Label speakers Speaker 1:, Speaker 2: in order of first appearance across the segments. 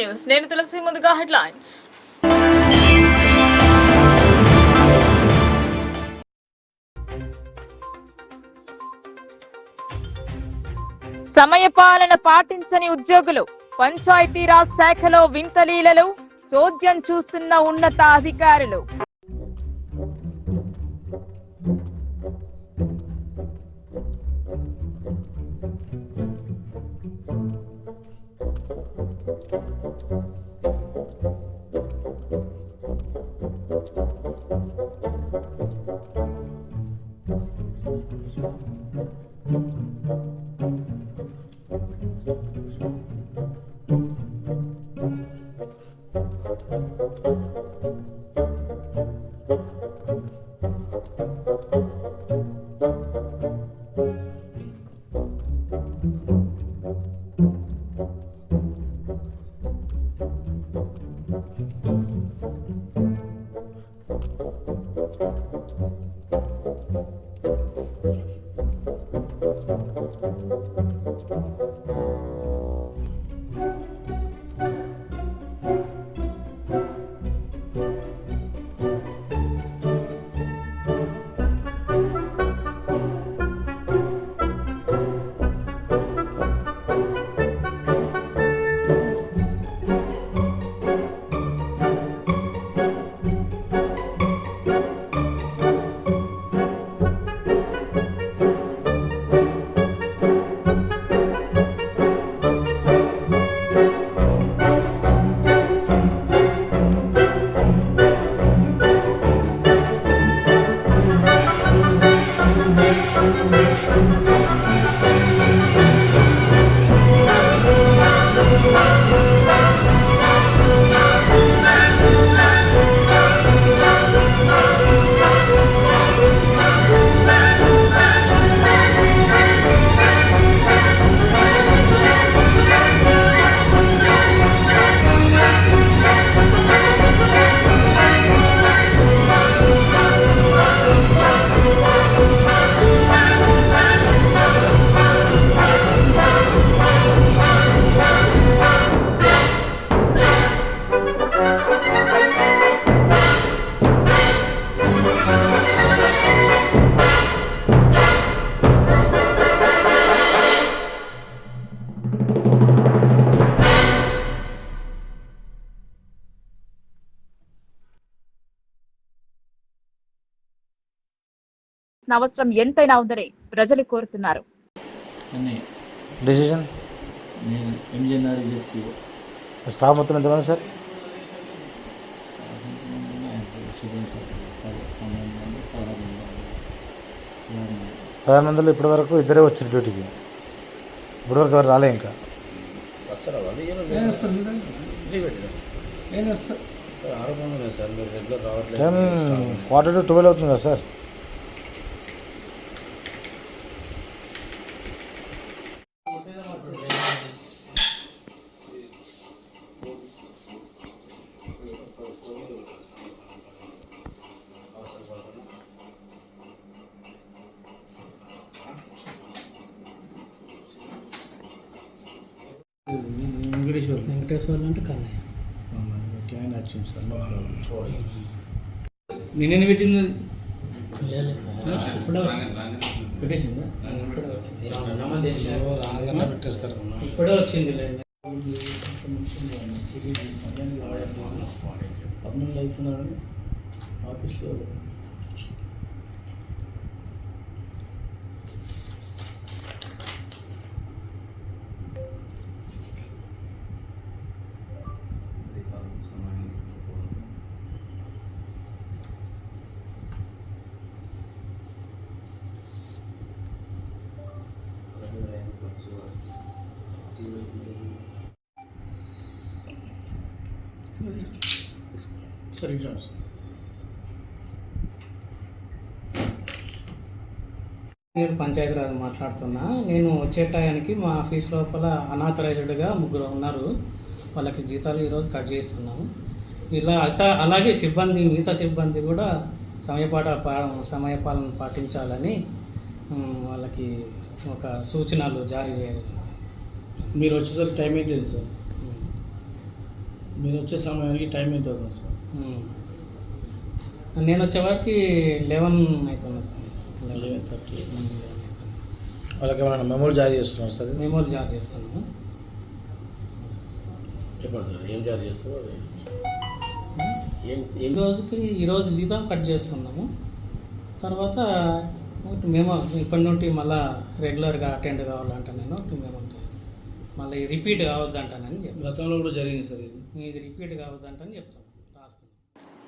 Speaker 1: News నేను తులసి. ముందుగా headlines. సమయపాలన పాటించని ఉద్యోగులు, పంచాయతీరాజ్ శాఖలో వింతలీలలు, చోద్యం చూస్తున్న ఉన్నత అధికారులు. అవసరం ఎంతైనా ఉందని ప్రజలు కోరుతున్నారు.
Speaker 2: డిసిజన్ స్టాఫ్ మొత్తం ఎంతమంది సార్? 10 మందిలో ఇప్పటి వరకు ఇద్దరే వచ్చారు డ్యూటీకి. ఇప్పటి వరకు ఎవరు రాలే. ఇంకా టైం 11:45 అవుతుంది కదా సార్?
Speaker 3: వెంకటేశ్వర్లు అంటే కన్నయ్య నేనే పెట్టింది. పెట్టేస్తారు. ఇప్పుడే వచ్చింది. పద్నాలుగు అవుతున్నాడు ఆఫీస్లో. సరే నేను పంచాయతీరాజ్ మాట్లాడుతున్నా. నేను వచ్చే టయానికి మా ఆఫీస్ లోపల అనాథరైజ్డ్గా 3 ఉన్నారు. వాళ్ళకి జీతాలు ఈరోజు కట్ చేస్తున్నాము. ఇలా అలాగే మిగతా సిబ్బంది కూడా సమయపాలన పాటించాలని వాళ్ళకి ఒక సూచనలు జారీ చేయాలి.
Speaker 4: మీరు వచ్చేసరికి టైం అయితే సార్ మీరు వచ్చే సమయానికి టైం ఎంత అవుతుంది సార్?
Speaker 3: నేను వచ్చేవారికి 11 అవుతుంది.
Speaker 4: 11:30.
Speaker 3: 11
Speaker 2: వాళ్ళకి ఏమైనా మెమోలు జారీ చేస్తున్నారు సార్?
Speaker 3: మెమోలు జారీ చేస్తున్నాము.
Speaker 4: చెప్పండి సార్, ఏం జారీ చేస్తారు?
Speaker 3: ఈరోజు జీతం కట్ చేస్తున్నాము. తర్వాత మేము ఇప్పటి నుండి మళ్ళీ రెగ్యులర్గా అటెండ్ కావాలంటే నేను మేము చేస్తాను. మళ్ళీ రిపీట్ కావద్దంటానని చెప్తాను.
Speaker 4: గతంలో కూడా జరిగింది సార్
Speaker 3: ఇది రిపీట్ కావద్దంటని చెప్తాను.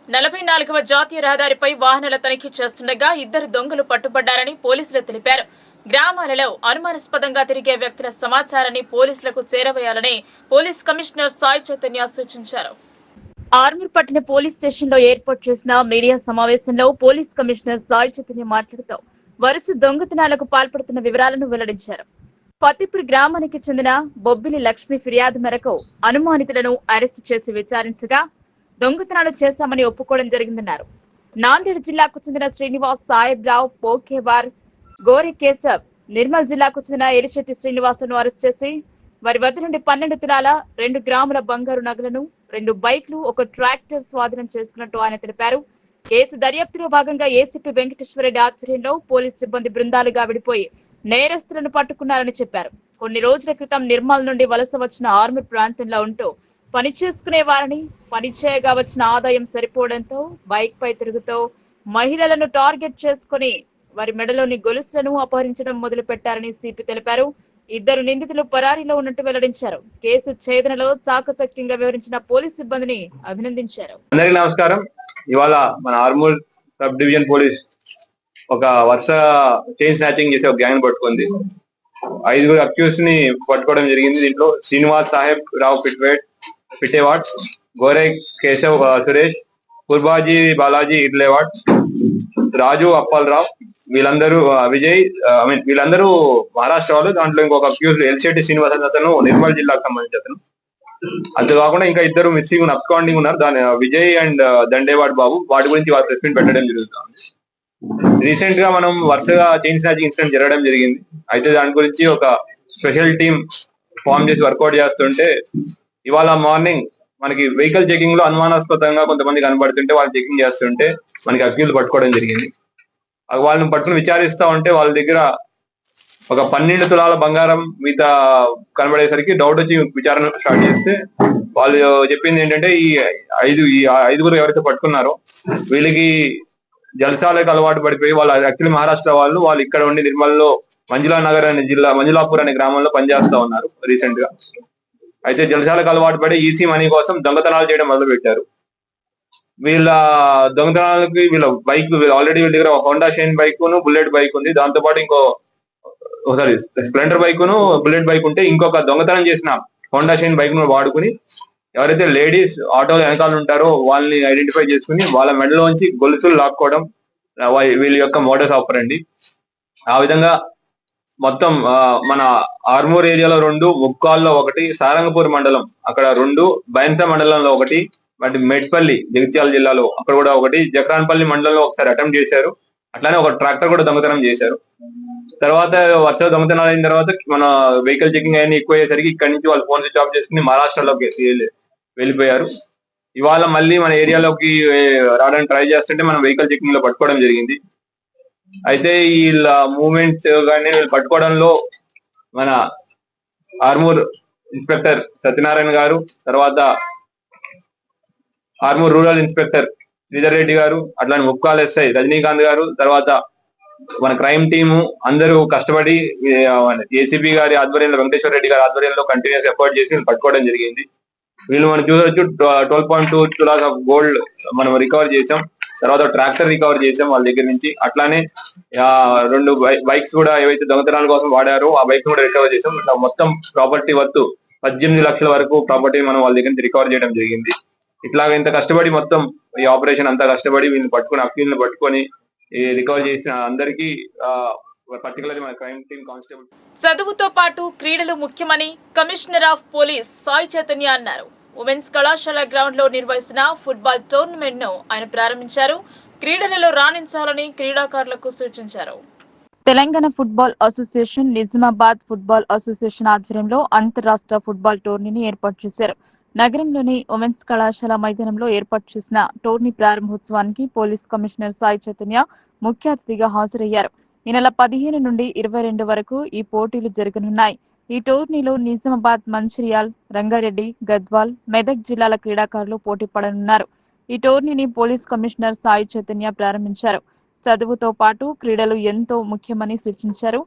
Speaker 1: 44వ జాతీయ రహదారిపై వాహనాల తనిఖీ చేస్తుండగా 2 దొంగలు పట్టుబడ్డారని పోలీసులు తెలిపారు. గ్రామాలలో అనుమానాస్పదంగా తిరిగే వ్యక్తుల సమాచారాన్ని పోలీసులకు చేరవేయాలని పోలీస్ కమిషనర్ సాయి చైతన్య సూచించారు. ఆర్మూర్ పట్టణ పోలీస్ స్టేషన్ లో ఏర్పాటు చేసిన మీడియా సమావేశంలో పోలీస్ కమిషనర్ సాయి చైతన్య మాట్లాడుతూ వరుస దొంగతనాలకు పాల్పడుతున్న వివరాలను వెల్లడించారు. ఫతేపూర్ గ్రామానికి చెందిన బొబ్బిలి లక్ష్మి ఫిర్యాదు మేరకు అనుమానితులను అరెస్టు చేసి విచారించగా దొంగతనాలు చేశామని ఒప్పుకోవడం జరిగిందన్నారు. నాందేడ్ జిల్లాకు చెందిన శ్రీనివాస్ సాహెబ్ రావు పోకేవార్ గోరి కేశవ్, నిర్మల్ జిల్లాకు చెందిన ఎలిశెట్టి శ్రీనివాసులను అరెస్ట్ చేసి వారి వద్ద నుండి 12 తులాల 2 గ్రాముల బంగారు నగలను, 2 బైక్లు, 1 ట్రాక్టర్ స్వాధీనం చేసుకున్నట్టు ఆయన తెలిపారు. కేసు దర్యాప్తులో భాగంగా ఏసీపీ వెంకటేశ్వరరెడ్డి ఆధ్వర్యంలో పోలీసు సిబ్బంది బృందాలుగా విడిపోయి నేరస్తులను పట్టుకున్నారని చెప్పారు. కొన్ని రోజుల క్రితం నిర్మల్ నుండి వలస వచ్చిన ఆర్మూర్ ప్రాంతంలో ఉంటూ పని చేసుకునేవారని, పని చేయగా వచ్చిన ఆదాయం సరిపోవడంతో బైక్ పై తిరుగుతూ మహిళలను టార్గెట్ చేసుకుని వారి మెడలోని గొలుసులను అపహరించడం మొదలు పెట్టారని సిపి తెలిపారు. 2 నిందితులు పరారీలో ఉన్నట్టు వెల్లడించారు. కేసు ఛేదనలో చాకచక్యంగా వివరించిన పోలీస్ సిబ్బందిని అభినందించారు.
Speaker 5: అందరికీ నమస్కారం. ఇవాళ మన ఆర్మూర్ సబ్ డివిజన్ పోలీస్ ఒక వరుస చైన్ స్నాచింగ్ చేసే ఒక గ్యాంగ్ పట్టుకుంది. 5 అక్యూస్ ని పట్టుకోవడం జరిగింది. దీంట్లో శ్రీనివాస్ సాహెబ్ రావు పిటేవాడ్, గోరే కేశవ్ సురేష్, కుర్బాజీ బాలాజీ ఇడ్లేవాడ్, రాజు అప్పలరావు, వీళ్ళందరూ విజయ్ వీళ్ళందరూ మహారాష్ట్ర వాళ్ళు. దాంట్లో ఇంకొక అక్యూజ్ ఎల్శెట్టి శ్రీనివాస్ అతను నిర్మల్ జిల్లాకు సంబంధించి అతను. అంతేకాకుండా ఇంకా 2 మిస్సింగ్ అప్స్కాండింగ్ ఉన్నారు. దాని విజయ్ అండ్ దండేవాడ్ బాబు. వాటి గురించి వారు ప్రెస్ మీట్ పెట్టడం జరుగుతుంది. రీసెంట్ గా మనం వరుసగా చైన్ స్నాచింగ్ ఇన్సిడెంట్ జరగడం జరిగింది. అయితే దాని గురించి ఒక స్పెషల్ టీమ్ ఫామ్ చేసి వర్కౌట్ చేస్తుంటే ఇవాళ మార్నింగ్ మనకి వెహికల్ చెకింగ్ లో అనుమానాస్పదంగా కొంతమంది కనబడుతుంటే వాళ్ళు చెకింగ్ చేస్తుంటే మనకి అక్యూజ్ పట్టుకోవడం జరిగింది. వాళ్ళని పట్టుకుని విచారిస్తా ఉంటే వాళ్ళ దగ్గర ఒక 12 తులాల బంగారం మీద కనబడేసరికి డౌట్ వచ్చి విచారణ స్టార్ట్ చేస్తే వాళ్ళు చెప్పింది ఏంటంటే ఈ 5 ఎవరైతే పట్టుకున్నారో వీళ్ళకి జలసాలకు అలవాటు పడిపోయి వాళ్ళు యాక్చువల్లీ మహారాష్ట్ర వాళ్ళు ఇక్కడ ఉండి నిర్మల్లో మంజులానగర్ అనే జిల్లా మంజులాపూర్ అనే గ్రామంలో పనిచేస్తా ఉన్నారు రీసెంట్ గా. అయితే జలసాలకు అలవాటు పడి ఈసీ మనీ కోసం దొంగతనాలు చేయడం మొదలు పెట్టారు. వీళ్ళ దొంగతనాలకి వీళ్ళ బైక్ ఆల్రెడీ వీళ్ళ దగ్గర హోండా షైన్ బైక్ ను బుల్లెట్ బైక్ ఉంది. దాంతో పాటు ఇంకో స్ప్లెండర్ బైక్ ను బుల్లెట్ బైక్ ఉంటే ఇంకొక దొంగతనం చేసిన హోండా షైన్ బైక్ ను వాడుకుని ఎవరైతే లేడీస్ ఆటోలో వెనకాల ఉంటారో వాళ్ళని ఐడెంటిఫై చేసుకుని వాళ్ళ మెడలోంచి గొలుసులు లాక్కోవడం వీళ్ళ యొక్క మోడస్ ఆపరండి. ఆ విధంగా మొత్తం మన ఆర్మూర్ ఏరియాలో 2, ముక్కాల్లో 1, సారంగపూర్ మండలం అక్కడ 2, బైన్సా మండలంలో 1, మరి మెట్పల్లి జగిత్యాల జిల్లాలో అక్కడ కూడా 1, జక్రాన్పల్లి మండలంలో ఒకసారి అటెంప్ట్ చేశారు. అట్లానే ఒక ట్రాక్టర్ కూడా దొంగతనం చేశారు. తర్వాత వర్ష దొంగతనాలు అయిన తర్వాత మన వెహికల్ చెకింగ్ అయినా ఎక్కువ అయ్యేసరికి ఇక్కడ నుంచి వాళ్ళు ఫోన్ స్విచ్ ఆఫ్ చేసుకుని మహారాష్ట్రలోకి వెళ్ళిపోయారు. ఇవాళ మళ్ళీ మన ఏరియాలోకి రావడానికి ట్రై చేస్తుంటే మనం వెహికల్ చెకింగ్ లో పట్టుకోవడం జరిగింది. అయితే వీళ్ళ మూవ్మెంట్ కానీ వీళ్ళు పట్టుకోవడంలో మన ఆర్మూర్ ఇన్స్పెక్టర్ సత్యనారాయణ గారు, తర్వాత ఆర్మూర్ రూరల్ ఇన్స్పెక్టర్ శ్రీధర్ రెడ్డి గారు, అట్లానే ముక్కాల్ ఎస్ఐ రజనీకాంత్ గారు, తర్వాత మన క్రైమ్ టీము అందరూ కష్టపడి ఏసీపీ గారి ఆధ్వర్యంలో వెంకటేశ్వర రెడ్డి గారి ఆధ్వర్యంలో కంటిన్యూస్ ఎఫర్ట్ చేసి పట్టుకోవడం జరిగింది. వీళ్ళు మనం చూడొచ్చు 12.2 తులాస్ ఆఫ్ గోల్డ్ మనం రికవర్ చేసాం. తర్వాత ట్రాక్టర్ రికవర్ చేసాం వాళ్ళ దగ్గర నుంచి. అట్లానే 2 బైక్స్ కూడా ఏవైతే దొంగతనాల కోసం వాడారో ఆ బైక్ కూడా రికవర్ చేసాం. ఇట్లా మొత్తం ప్రాపర్టీ వర్త్ 18 లక్షల వరకు ప్రాపర్టీ మనం వాళ్ళ దగ్గర నుంచి రికవర్ చేయడం జరిగింది. ఇట్లాగ ఇంత కష్టపడి మొత్తం ఈ ఆపరేషన్ అంతా కష్టపడి వీళ్ళని పట్టుకుని అక్యూజ్ని పట్టుకొని రికవర్ చేసిన అందరికీ పర్టికులర్లీ మన క్రైమ్ టీమ్ కానిస్టేబుల్.
Speaker 1: చదువుతో పాటు క్రీడలు ముఖ్యమని commissioner of police Sai Chaitanya అన్నారు. ఉమెన్స్ కళాశాల గ్రౌండ్ లో నిర్వహిస్తున్న ఫుట్బాల్ టోర్నమెంట్ ను ఆయన ప్రారంభించారు. క్రీడలలో రాణించాలని క్రీడాకారులకు సూచించారు. Telangana football association, Nizamabad football association ఆధ్వర్యంలో అంతర్రాష్ట్ర ఫుట్బాల్ టోర్నీని ఏర్పాటు చేశారు. నగరంలోని ఉమెన్స్ కళాశాల మైదానంలో ఏర్పాటు చేసిన టోర్నీ ప్రారంభోత్సవానికి పోలీస్ కమిషనర్ సాయి చైతన్య ముఖ్య అతిథిగా హాజరయ్యారు. ఈ నెల 15 నుండి 22 వరకు ఈ పోటీలు జరగనున్నాయి. ఈ టోర్నీలో నిజామాబాద్, మంచిర్యాల్, రంగారెడ్డి, గద్వాల్, మెదక్ జిల్లాల క్రీడాకారులు పోటీ పడనున్నారు. ఈ టోర్నీని పోలీస్ కమిషనర్ సాయి చైతన్య ప్రారంభించారు. చదువుతో పాటు క్రీడలు ఎంతో ముఖ్యమని సూచించారు.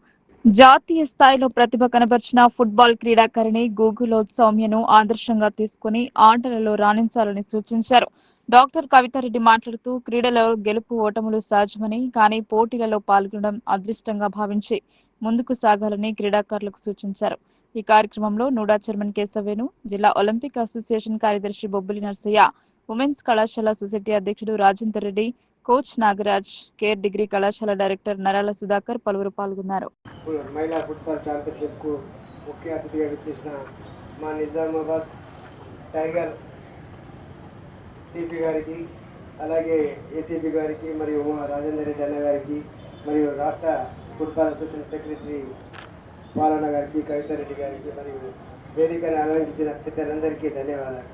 Speaker 1: జాతీయ స్థాయిలో ప్రతిభ కనబర్చిన ఫుట్బాల్ క్రీడాకారిణి గూగులో సౌమ్యను ఆదర్శంగా తీసుకుని ఆటలలో రాణించాలని సూచించారు. డాక్టర్ కవితారెడ్డి మాట్లాడుతూ క్రీడలో గెలుపు ఓటములు సహజమని, కానీ పోటీలలో పాల్గొనడం అదృష్టంగా భావించి ముందుకు సాగాలని క్రీడాకారులకు సూచించారు. ఈ కార్యక్రమంలో నూడా చైర్మన్ కేశవేణు, జిల్లా ఒలింపిక్ అసోసియేషన్ కార్యదర్శి బొబ్బిలి నర్సయ్య, ఉమెన్స్ కళాశాల సొసైటీ అధ్యక్షుడు Rajender Reddy, coach Nagaraj, care degree కళాశాల డైరెక్టర్ నరాల సుధాకర్ పలువురు పాల్గొన్నారు.
Speaker 6: మహిళా ఫుట్బాల్ ఛాంపియన్షిప్కు ముఖ్య అతిథిగా విచ్చేసిన మా నిజామాబాద్ టైగర్ సిపి గారికి, అలాగే ఏసీపీ గారికి, మరియు రాజేందర్ రెడ్డి అన్న గారికి, మరియు రాష్ట్ర ఫుట్బాల్ అసోసియేషన్ సెక్రటరీ పాలన గారికి, కవితారెడ్డి గారికి, మరియు వేదికను అలంకరించిన పెద్దలందరికీ ధన్యవాదాలు.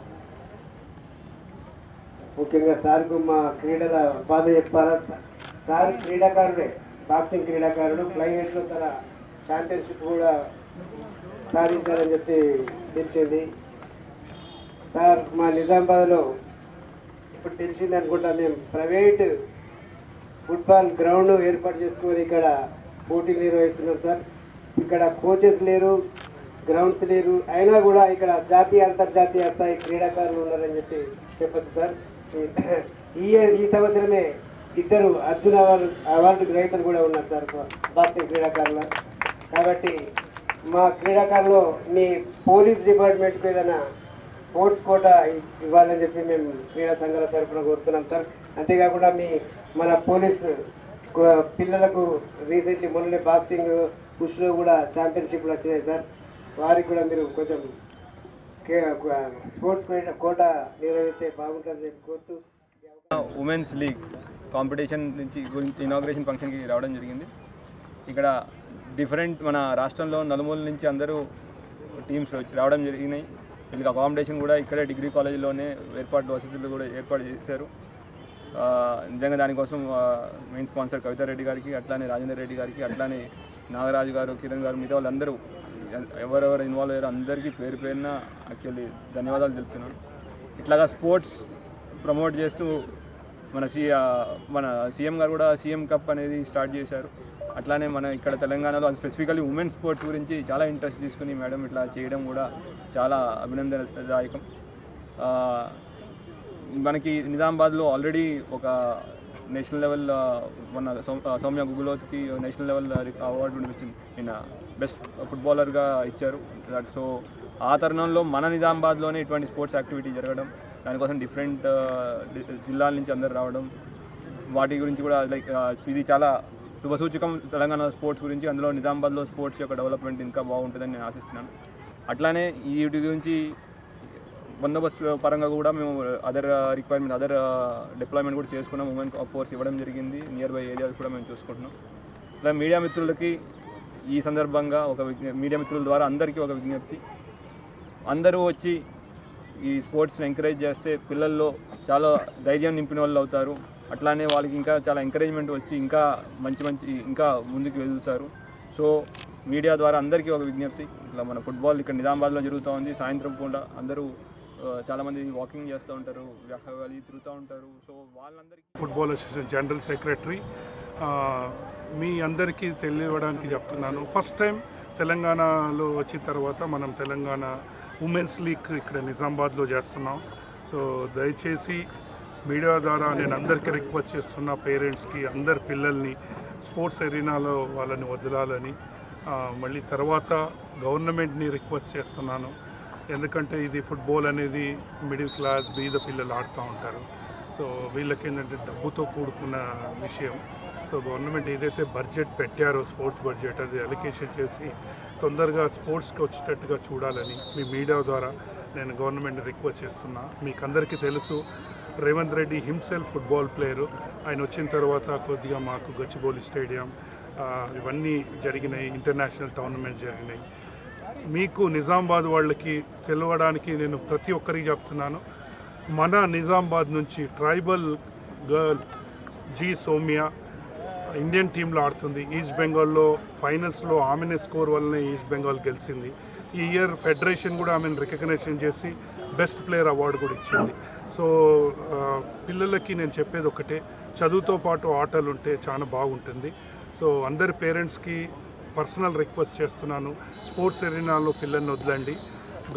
Speaker 6: ముఖ్యంగా సార్కు మా క్రీడల బాధ చెప్పాలా. సార్ క్రీడాకారుడే, బాక్సింగ్ క్రీడాకారుడు. ఫ్లైవెట్లో తన ఛాంపియన్షిప్ కూడా సాధించాలని చెప్పి తెలిసింది. సార్ మా నిజామాబాద్లో ఇప్పుడు తెలిసింది అనుకుంటా, మేము ప్రైవేట్ ఫుట్బాల్ గ్రౌండ్ ఏర్పాటు చేసుకొని ఇక్కడ పోటీలు నిర్వహిస్తున్నాం సార్. ఇక్కడ కోచెస్ లేరు, గ్రౌండ్స్ లేరు, అయినా కూడా ఇక్కడ జాతీయ అంతర్జాతీయ స్థాయి క్రీడాకారులు ఉన్నారని చెప్పి చెప్పచ్చు సార్. ఈ సంవత్సరమే 2 అర్జున అవార్డు గ్రహీతలు కూడా ఉన్నారు సార్ బాక్సింగ్ క్రీడాకారులు. కాబట్టి మా క్రీడాకారులు మీ పోలీస్ డిపార్ట్మెంట్కి ఏదైనా స్పోర్ట్స్ కోటా ఇవ్వాలని చెప్పి మేము క్రీడా సంఘాల తరఫున కోరుతున్నాం సార్. అంతేకాకుండా మన పోలీస్ పిల్లలకు రీసెంట్లీ మొన్ననే బాక్సింగ్ పుష్లో కూడా ఛాంపియన్షిప్లు వచ్చినాయి సార్. వారికి కూడా మీరు కొంచెం స్పోర్ట్స్ కోటా నిర్వహిస్తే బాగుంటుందని కోరుతూ
Speaker 7: ఉమెన్స్ లీగ్ కాంపిటీషన్ నుంచి ఇనాగ్రేషన్ ఫంక్షన్కి రావడం జరిగింది. ఇక్కడ డిఫరెంట్ మన రాష్ట్రంలో నలుమూల నుంచి అందరూ టీమ్స్ రావడం జరిగినాయి. వీళ్ళకి అకామిడేషన్ కూడా ఇక్కడే డిగ్రీ కాలేజీలోనే వసతులు కూడా ఏర్పాటు చేశారు. నిజంగా దానికోసం మెయిన్ స్పాన్సర్ కవితారెడ్డి గారికి, అట్లానే రాజేందర్ రెడ్డి గారికి, అట్లానే నాగరాజు గారు, కిరణ్ గారు, మిగతా వాళ్ళందరూ ఎవరెవరు ఇన్వాల్వ్ అయ్యారో అందరికీ పేరు పేరున యాక్చువల్లీ ధన్యవాదాలు తెలుపుతున్నాను. ఇట్లాగా స్పోర్ట్స్ ప్రమోట్ చేస్తూ మన సీఎం గారు కూడా సీఎం కప్ అనేది స్టార్ట్ చేశారు. అట్లానే మన ఇక్కడ తెలంగాణలో స్పెసిఫికల్లీ ఉమెన్ స్పోర్ట్స్ గురించి చాలా ఇంట్రెస్ట్ తీసుకుని మేడం ఇట్లా చేయడం కూడా చాలా అభినందనదాయకం. మనకి నిజామాబాద్లో ఆల్రెడీ ఒక నేషనల్ లెవెల్ మన సౌమ్య గుగులోత్కి నేషనల్ లెవెల్ అవార్డు వచ్చింది, నిన్న బెస్ట్ ఫుట్బాలర్గా ఇచ్చారు. సో ఆ తరుణంలో మన నిజామాబాద్లోనే ఇటువంటి స్పోర్ట్స్ యాక్టివిటీ జరగడం, దానికోసం డిఫరెంట్ జిల్లాల నుంచి అందరు రావడం, వాటి గురించి కూడా లైక్ ఇది చాలా శుభసూచకం తెలంగాణ స్పోర్ట్స్ గురించి. అందులో నిజామాబాద్లో స్పోర్ట్స్ యొక్క డెవలప్మెంట్ ఇంకా బాగుంటుందని నేను ఆశిస్తున్నాను. అట్లానే వీటి గురించి బందోబస్తు పరంగా కూడా మేము అదర్ డిప్లాయ్మెంట్ కూడా చేసుకున్నాం. ఉమెన్ ఫోర్స్ ఇవ్వడం జరిగింది. నియర్ బై ఏరియాస్ కూడా మేము చూసుకుంటున్నాం. ఇలా మీడియా మిత్రులకి ఈ సందర్భంగా మీడియా మిత్రుల ద్వారా అందరికీ ఒక విజ్ఞప్తి, అందరూ వచ్చి ఈ స్పోర్ట్స్ని ఎంకరేజ్ చేస్తే పిల్లల్లో చాలా ధైర్యం నింపిన వాళ్ళు అవుతారు. అట్లానే వాళ్ళకి ఇంకా చాలా ఎంకరేజ్మెంట్ వచ్చి ఇంకా ఇంకా ముందుకు వెళ్తారు. సో మీడియా ద్వారా అందరికీ ఒక విజ్ఞప్తి, ఇట్లా మన ఫుట్బాల్ ఇక్కడ నిజామాబాద్లో జరుగుతూ ఉంది. సాయంత్రం పూట అందరూ చాలామంది వాకింగ్ చేస్తూ ఉంటారు, వ్యాఖ్యలు తిరుగుతూ ఉంటారు. సో వాళ్ళందరికీ
Speaker 8: ఫుట్బాల్ అసోసియేషన్ జనరల్ సెక్రటరీ మీ అందరికీ తెలియడానికి చెప్తున్నాను. ఫస్ట్ టైం తెలంగాణలో వచ్చిన తర్వాత మనం తెలంగాణ ఉమెన్స్ లీగ్ ఇక్కడ నిజామాబాద్లో చేస్తున్నాం. సో దయచేసి మీడియా ద్వారా నేను అందరికీ రిక్వెస్ట్ చేస్తున్నా, పేరెంట్స్కి అందరి పిల్లల్ని స్పోర్ట్స్ ఎరీనాలో వాళ్ళని వదలాలని. మళ్ళీ తర్వాత గవర్నమెంట్ని రిక్వెస్ట్ చేస్తున్నాను, ఎందుకంటే ఇది ఫుట్బాల్ అనేది మిడిల్ క్లాస్ బీద పిల్లలు ఆడుతూ ఉంటారు. సో వీళ్ళకి ఏంటంటే డబ్బుతో కూడుకున్న విషయం. సో గవర్నమెంట్ ఏదైతే బడ్జెట్ పెట్టారో స్పోర్ట్స్ బడ్జెట్ అది అలికేషన్ చేసి తొందరగా స్పోర్ట్స్కి వచ్చేటట్టుగా చూడాలని మీ మీడియా ద్వారా నేను గవర్నమెంట్ని రిక్వెస్ట్ చేస్తున్నా. మీకు అందరికీ తెలుసు, Revanth Reddy himself football player. ఆయన వచ్చిన తర్వాత కొద్దిగా మాకు గచ్చిబౌలి స్టేడియం ఇవన్నీ జరిగినాయి, ఇంటర్నేషనల్ టోర్నమెంట్స్ జరిగినాయి. మీకు నిజామాబాద్ వాళ్ళకి తెలవడానికి నేను ప్రతి ఒక్కరికి చెప్తున్నాను. మన నిజామాబాద్ నుంచి tribal girl G Soumya Indian టీంలో ఆడుతుంది. ఈస్ట్ బెంగాల్లో ఫైనల్స్లో ఆమెనే స్కోర్ వల్లనే ఈస్ట్ బెంగాల్ గెలిచింది. ఈ ఇయర్ ఫెడరేషన్ కూడా ఆమెను రికగ్నైజేషన్ చేసి బెస్ట్ ప్లేయర్ అవార్డు కూడా ఇచ్చింది. సో పిల్లలకి నేను చెప్పేది ఒకటే, చదువుతో పాటు ఆటలు ఉంటే చాలా బాగుంటుంది. సో అందరి పేరెంట్స్కి పర్సనల్ రిక్వెస్ట్ చేస్తున్నాను, స్పోర్ట్స్ ఎరీనాలో పిల్లల్ని వదలండి.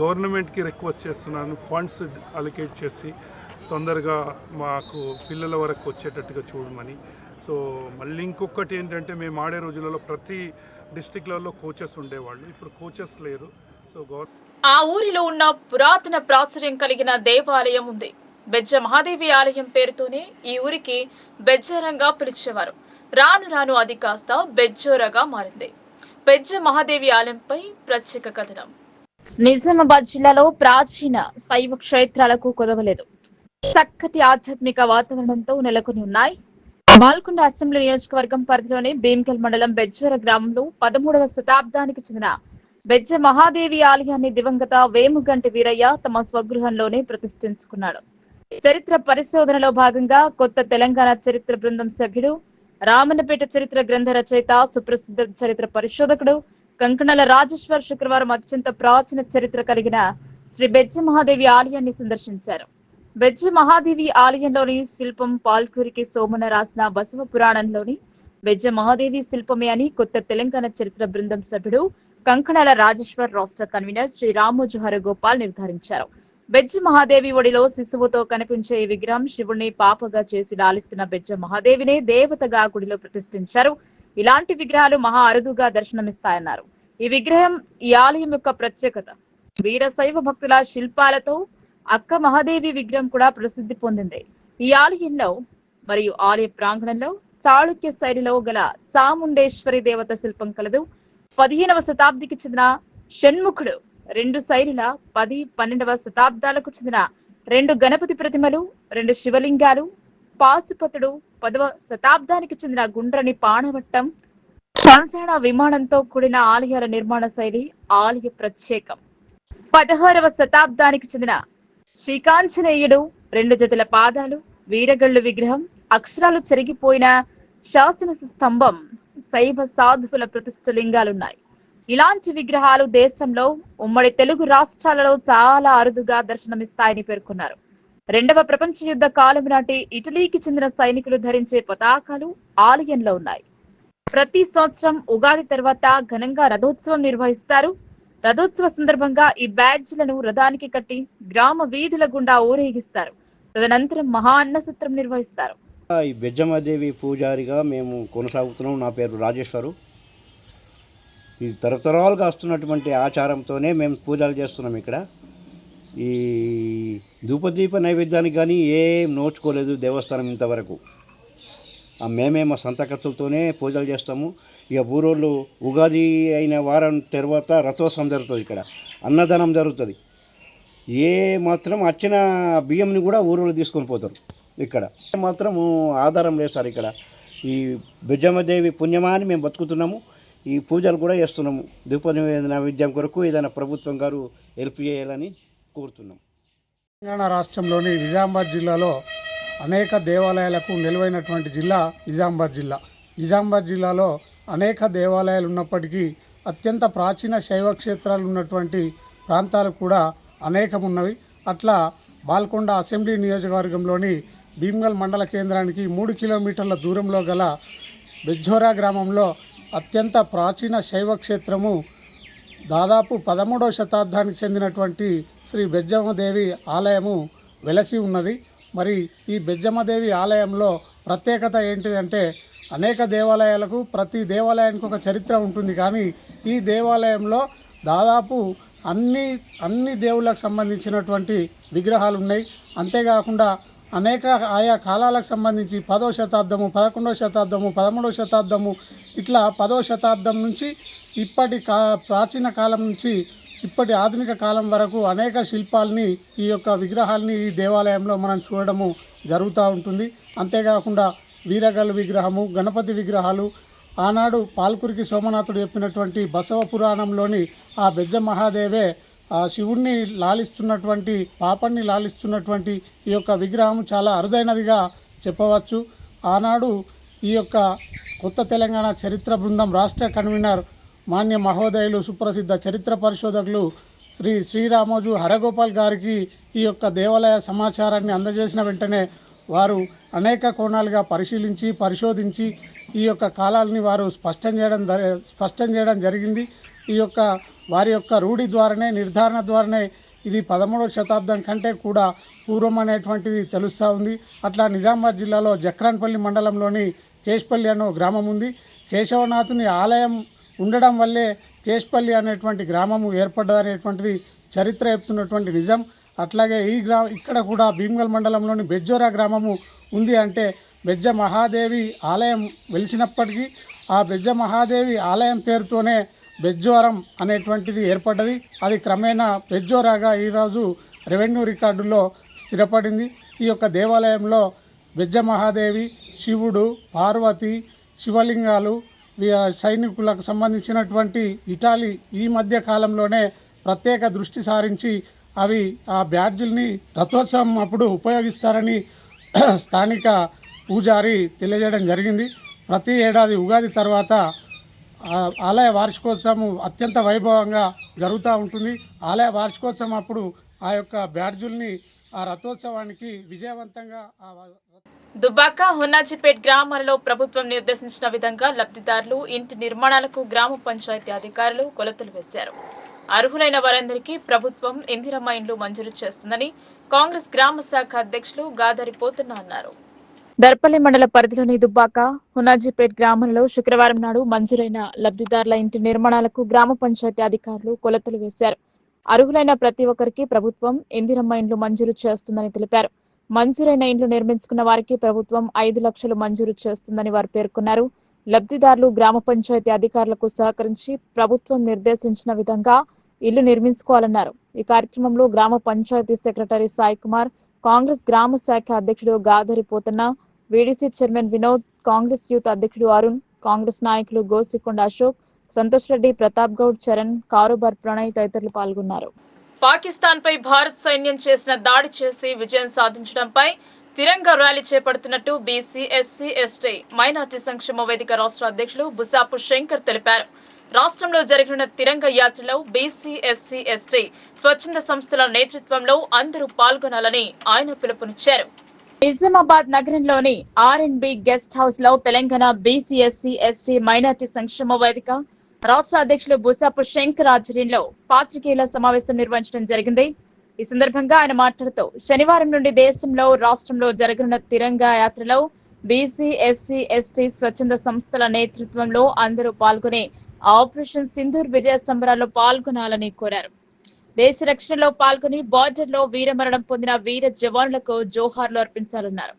Speaker 8: గవర్నమెంట్కి రిక్వెస్ట్ చేస్తున్నాను, ఫండ్స్ అలొకేట్ చేసి తొందరగా మాకు పిల్లల వరకు వచ్చేటట్టుగా చూడమని. సో మళ్ళీ ఇంకొకటి ఏంటంటే, మేము ఆడే రోజులలో ప్రతి డిస్టిక్లలో కోచెస్ ఉండేవాళ్ళు, ఇప్పుడు కోచెస్ లేరు. సో
Speaker 1: ఆ ఊరిలో ఉన్న పురాతన ప్రాచుర్యం కలిగిన దేవాలయం ఉంది. బెజ్జ మహాదేవి ఆలయం పేరుతోనే ఈ ఊరికి బెజ్జారంగా పిలిచేవారు. రాను రాను అది కాస్త బెజ్జోరగా మారింది. బెజ్జ మహాదేవి ఆలయంపై ప్రత్యేక కథనం. నిజామాబాద్ జిల్లాలో ప్రాచీన శైవ క్షేత్రాలకు కొదవలేదు. చక్కటి ఆధ్యాత్మిక వాతావరణంతో నెలకొని ఉన్నాయి. బాల్కొండ అసెంబ్లీ నియోజకవర్గం పరిధిలోని భీమ్గల్ మండలం బెజ్జోర గ్రామంలో 13వ శతాబ్దానికి చెందిన బెజ్జ మహాదేవి ఆలయాన్ని దివంగత వేముగంటి వీరయ్య తమ స్వగృహంలోనే ప్రతిష్ఠించుకున్నాడు. చరిత్ర పరిశోధనలో భాగంగా కొత్త తెలంగాణ చరిత్ర బృందం సభ్యుడు, రామన్నపేట చరిత్ర గ్రంథ రచయిత, సుప్రసిద్ధ చరిత్ర పరిశోధకుడు కంకణాల రాజేశ్వర్ శుక్రవారం అత్యంత ప్రాచీన చరిత్ర కలిగిన శ్రీ బెజ్జ మహాదేవి ఆలయాన్ని సందర్శించారు. బెజ్జ మహాదేవి ఆలయంలోని శిల్పం పాల్కూరికి సోమన రాసిన బసవ పురాణంలోని బెజ్జ మహాదేవి శిల్పమే అని కొత్త తెలంగాణ చరిత్ర బృందం సభ్యుడు కంకణాల రాజేశ్వర్ రాష్ట్ర కన్వీనర్ శ్రీ రామోజు హరగోపాల్ నిర్ధారించారు. బెజ్జ మహాదేవి ఒడిలో శిశువుతో కనిపించే ఈ విగ్రహం శివుణ్ణి పాపగా చేసి లాలిస్తున్న బెజ్జ మహాదేవినే దేవతగా గుడిలో ప్రతిష్ఠించారు. ఇలాంటి విగ్రహాలు మహా అరుదుగా దర్శనమిస్తాయన్నారు. ఈ విగ్రహం ఈ ఆలయం యొక్క ప్రత్యేకత. వీరశైవ భక్తుల శిల్పాలతో అక్క మహాదేవి విగ్రహం కూడా ప్రసిద్ధి పొందింది. ఈ ఆలయంలో మరియు ఆలయ ప్రాంగణంలో చాళుక్య శైలిలో గల చాముండేశ్వరి దేవత శిల్పం కలదు. 15వ శతాబ్దికి చెందిన షణ్ముఖుడు, 2 శైలుల 10, 12వ శతాబ్దాలకు చెందిన 2 గణపతి ప్రతిమలు, 2 శివలింగాలు, పాశుపతుడు, 10వ శతాబ్దానికి చెందిన గుండ్రని పాణవట్టం, సంసార విమానంతో కూడిన ఆలయాల నిర్మాణ శైలి ఆలయ ప్రత్యేకం. 16వ శతాబ్దానికి చెందిన శ్రీకాంజనేయుడు, 2 జతల పాదాలు, వీరగళ్ళు విగ్రహం, అక్షరాలు చెరిగిపోయిన శాసన స్తంభం, శైవ సాధువుల ప్రతిష్ఠ లింగాలున్నాయి. ఇలాంటి విగ్రహాలు దేశంలో ఉమ్మడి తెలుగు రాష్ట్రాలలో చాలా అరుదుగా దర్శనమిస్తాయని పేర్కొన్నారు. 2వ ప్రపంచ యుద్ధ కాలం నాటి ఇటలీకి చెందిన సైనికులు ధరించే పతాకాలు ఆలయంలో ఉన్నాయి. ప్రతి సంవత్సరం ఉగాది తర్వాత ఘనంగా రథోత్సవం నిర్వహిస్తారు. రథోత్సవ సందర్భంగా ఈ బ్యాడ్జ్లను రథానికి కట్టి గ్రామ వీధుల గుండా ఊరేగిస్తారు. తదనంతరం మహా అన్నసత్రం నిర్వహిస్తారు.
Speaker 9: ఈ బెజ్జమ్మదేవి పూజారిగా మేము కొనసాగుతున్నాం. నా పేరు రాజేశ్వరు. ఇది తరతరాలుగా వస్తున్నటువంటి ఆచారంతోనే మేము పూజలు చేస్తున్నాం. ఇక్కడ ఈ ధూపదీప నైవేద్యానికి కానీ ఏం నోచుకోలేదు దేవస్థానం ఇంతవరకు. మేమే మా సొంత ఖర్చులతోనే పూజలు చేస్తాము. ఇక ఊరోళ్ళు ఉగాది అయిన వారం తర్వాత రథోత్సవం జరుగుతుంది. ఇక్కడ అన్నదానం జరుగుతుంది. ఏ మాత్రం వచ్చిన బియ్యంని కూడా ఊరోళ్ళు తీసుకొని పోతారు. ఇక్కడ మాత్రం ఆధారం లేదు సార్. ఇక్కడ ఈ బెజ్జమ్మదేవి పుణ్యమా అని మేము బతుకుతున్నాము. ఈ పూజలు కూడా చేస్తున్నాము. ధూప నైవేద్యం కొరకు ఏదైనా ప్రభుత్వం గారు హెల్ప్ చేయాలని కోరుతున్నాం.
Speaker 10: తెలంగాణ రాష్ట్రంలోని నిజామాబాద్ జిల్లాలో అనేక దేవాలయాలకు నిలువైనటువంటి జిల్లా నిజామాబాద్ జిల్లా. నిజామాబాద్ జిల్లాలో అనేక దేవాలయాలు ఉన్నప్పటికీ అత్యంత ప్రాచీన శైవ క్షేత్రాలు ఉన్నటువంటి ప్రాంతాలు కూడా అనేకం ఉన్నవి. అట్లా బాల్కొండ అసెంబ్లీ నియోజకవర్గంలోని భీమ్గల్ మండల కేంద్రానికి 3 కిలోమీటర్ల దూరంలో గల బెజ్జోరా గ్రామంలో అత్యంత ప్రాచీన శైవ క్షేత్రము, దాదాపు 13వ శతాబ్దానికి చెందినటువంటి శ్రీ బెజ్జమ్మదేవి ఆలయము వెలసి ఉన్నది. మరి ఈ బెజ్జమ్మదేవి ఆలయంలో ప్రత్యేకత ఏంటిదంటే, అనేక దేవాలయాలకు ప్రతి దేవాలయానికి ఒక చరిత్ర ఉంటుంది. కానీ ఈ దేవాలయంలో దాదాపు అన్ని దేవుళ్ళకు సంబంధించినటువంటి విగ్రహాలు ఉన్నాయి. అంతేకాకుండా అనేక ఆయా కాలాలకు సంబంధించి 10వ శతాబ్దము, 11వ శతాబ్దము, 13వ శతాబ్దము, ఇట్లా 10వ శతాబ్దం నుంచి ఇప్పటి ప్రాచీన కాలం నుంచి ఇప్పటి ఆధునిక కాలం వరకు అనేక శిల్పాలని, ఈ యొక్క విగ్రహాలని ఈ దేవాలయంలో మనం చూడడము జరుగుతూ ఉంటుంది. అంతేకాకుండా వీరగల్ విగ్రహము, గణపతి విగ్రహాలు, ఆనాడు పాల్కురికి సోమనాథుడు చెప్పినటువంటి బసవ పురాణంలోని ఆ బెజ్జ మహాదేవే ఆ శివుణ్ణి లాలిస్తున్నటువంటి పాపన్ని లాలిస్తున్నటువంటి ఈ యొక్క విగ్రహం చాలా అరుదైనదిగా చెప్పవచ్చు. ఆనాడు ఈ యొక్క కొత్త తెలంగాణ చరిత్ర బృందం రాష్ట్ర కన్వీనర్ మాన్య మహోదయులు సుప్రసిద్ధ చరిత్ర పరిశోధకులు శ్రీ శ్రీరామోజు హరగోపాల్ గారికి ఈ యొక్క దేవాలయ సమాచారాన్ని అందజేసిన వెంటనే వారు అనేక కోణాలుగా పరిశోధించి ఈ యొక్క కాలాలని వారు స్పష్టం చేయడం జరిగింది. ఈ యొక్క వారి యొక్క రూఢి ద్వారానే నిర్ధారణ ద్వారానే ఇది 13వ శతాబ్దం కంటే కూడా పూర్వం అనేటువంటిది తెలుస్తూ ఉంది. అట్లా నిజామాబాద్ జిల్లాలో జక్రాన్పల్లి మండలంలోని కేశపల్లి అనే గ్రామం ఉంది. కేశవనాథుని ఆలయం ఉండడం వల్లే కేశపల్లి అనేటువంటి గ్రామము ఏర్పడ్డదనేటువంటిది చరిత్ర చెప్తున్నటువంటి నిజం. అట్లాగే ఇక్కడ కూడా భీమ్గల్ మండలంలోని బెజ్జోరా గ్రామము ఉంది. అంటే బెజ్జ మహాదేవి ఆలయం వెలిసినప్పటికీ ఆ బెజ్జ మహాదేవి ఆలయం పేరుతోనే బెజ్జోరం అనేటువంటిది ఏర్పడ్డది. అది క్రమేణా బెజ్జోరాగా ఈరోజు రెవెన్యూ రికార్డుల్లో స్థిరపడింది. ఈ యొక్క దేవాలయంలో బెజ్జ మహాదేవి, శివుడు, పార్వతి, శివలింగాలు, సైనికులకు సంబంధించినటువంటి ఇటాలీ ఈ మధ్య కాలంలోనే ప్రత్యేక దృష్టి సారించి అవి ఆ బ్యాడ్జుల్ని రథోత్సవం అప్పుడు ఉపయోగిస్తారని స్థానిక పూజారి తెలియజేయడం జరిగింది. ప్రతి ఏడాది ఉగాది తర్వాత ఆలయ వార్షికోత్సవం అత్యంత వైభవంగా జరుగుతూ ఉంటుంది. ఆలయ వార్షికోత్సవం అప్పుడు ఆ యొక్క బ్యాడ్జుల్ని ఆ రథోత్సవానికి విజయవంతంగా
Speaker 1: దుబ్బాక హున్నాజిపేట్ గ్రామాలలో ప్రభుత్వం నిర్దేశించిన విధంగా లబ్ధిదారులు ఇంటి నిర్మాణాలకు గ్రామ పంచాయతీ అధికారులు కొలతలు వేశారు. అర్హులైన వారందరికీ ప్రభుత్వం ఇందిరమ్మ ఇండ్లు మంజూరు చేస్తుందని కాంగ్రెస్ గ్రామ శాఖ అధ్యక్షులు గాదరి పోతన్న అన్నారు. దర్పల్లి మండల పరిధిలోని దుబ్బాక హున్నాజిపేట్ గ్రామంలో శుక్రవారం నాడు మంజూరైన లబ్ధిదారుల ఇంటి నిర్మాణాలకు గ్రామ పంచాయతీ అధికారులు కొలతలు వేశారు. అర్హులైన ప్రతి ఒక్కరికి ప్రభుత్వం ఇందిరమ్మ ఇండ్లు మంజూరు చేస్తుందని తెలిపారు. మంజూరైన ఇండ్లు నిర్మించుకున్న వారికి ప్రభుత్వం 5 లక్షలు మంజూరు చేస్తుందని వారు పేర్కొన్నారు. లబ్ధిదారులు గ్రామ పంచాయతీ అధికారులకు సహకరించి ప్రభుత్వం నిర్దేశించిన విధంగా ఇల్లు నిర్మించుకోవాలన్నారు. ఈ కార్యక్రమంలో గ్రామ పంచాయతీ సెక్రటరీ సాయి కుమార్, కాంగ్రెస్ గ్రామ శాఖ అధ్యక్షుడు Gadari Pothanna, VDC chairman Vinod, Congress youth అధ్యక్షుడు అరుణ్, కాంగ్రెస్ నాయకులు గోసికొండ అశోక్, సంతోష్ రెడ్డి, ప్రతాప్ గౌడ్, చరణ్, కారోబార్ ప్రణయ్ తదితరులు పాల్గొన్నారు. పాకిస్తాన్ పై భారత్ సైన్యం చేసిన దాడి చేసి విజయం సాధించడంపై తిరంగా ర్యాలీ చేపడుతున్నట్టు బీసీ, ఎస్సీ, ఎస్టీ, మైనార్టీ సంక్షేమ వేదిక రాష్ట్ర అధ్యక్షులు బుసాపు శంకర్ తెలిపారు. రాష్ట్రంలో జరిగిన తిరంగ యాత్రలో బీసీ, ఎస్సీ, ఎస్టీ స్వచ్ఛంద సంస్థల నేతృత్వంలో అందరూ పాల్గొనాలని ఆయన పిలుపునిచ్చారు. నిజామాబాద్ నగరంలోని ఆర్ఎండ్బి గెస్ట్ హౌస్ లో Telangana BC, SC, ST, minority సంక్షేమ వేదిక రాష్ట్ర అధ్యక్షులు బుసాపు శంకర్ ఆధ్వర్యంలో పాత్రికేయుల సమావేశం నిర్వహించడం జరిగింది. ఈ సందర్భంగా ఆయన మాట్లాడుతూ శనివారం నుండి దేశంలో, రాష్ట్రంలో జరగనున్న తిరంగా యాత్రలో బీసీ, ఎస్సీ, ఎస్టీ స్వచ్ఛంద సంస్థల నేతృత్వంలో అందరూ పాల్గొని ఆపరేషన్ సింధూర్ విజయ సంబరాల్లో పాల్గొనాలని కోరారు. దేశ రక్షణలో పాల్గొని బార్డర్లో వీరమరణం పొందిన వీర జవానులకు జోహార్లు అర్పించాలన్నారు.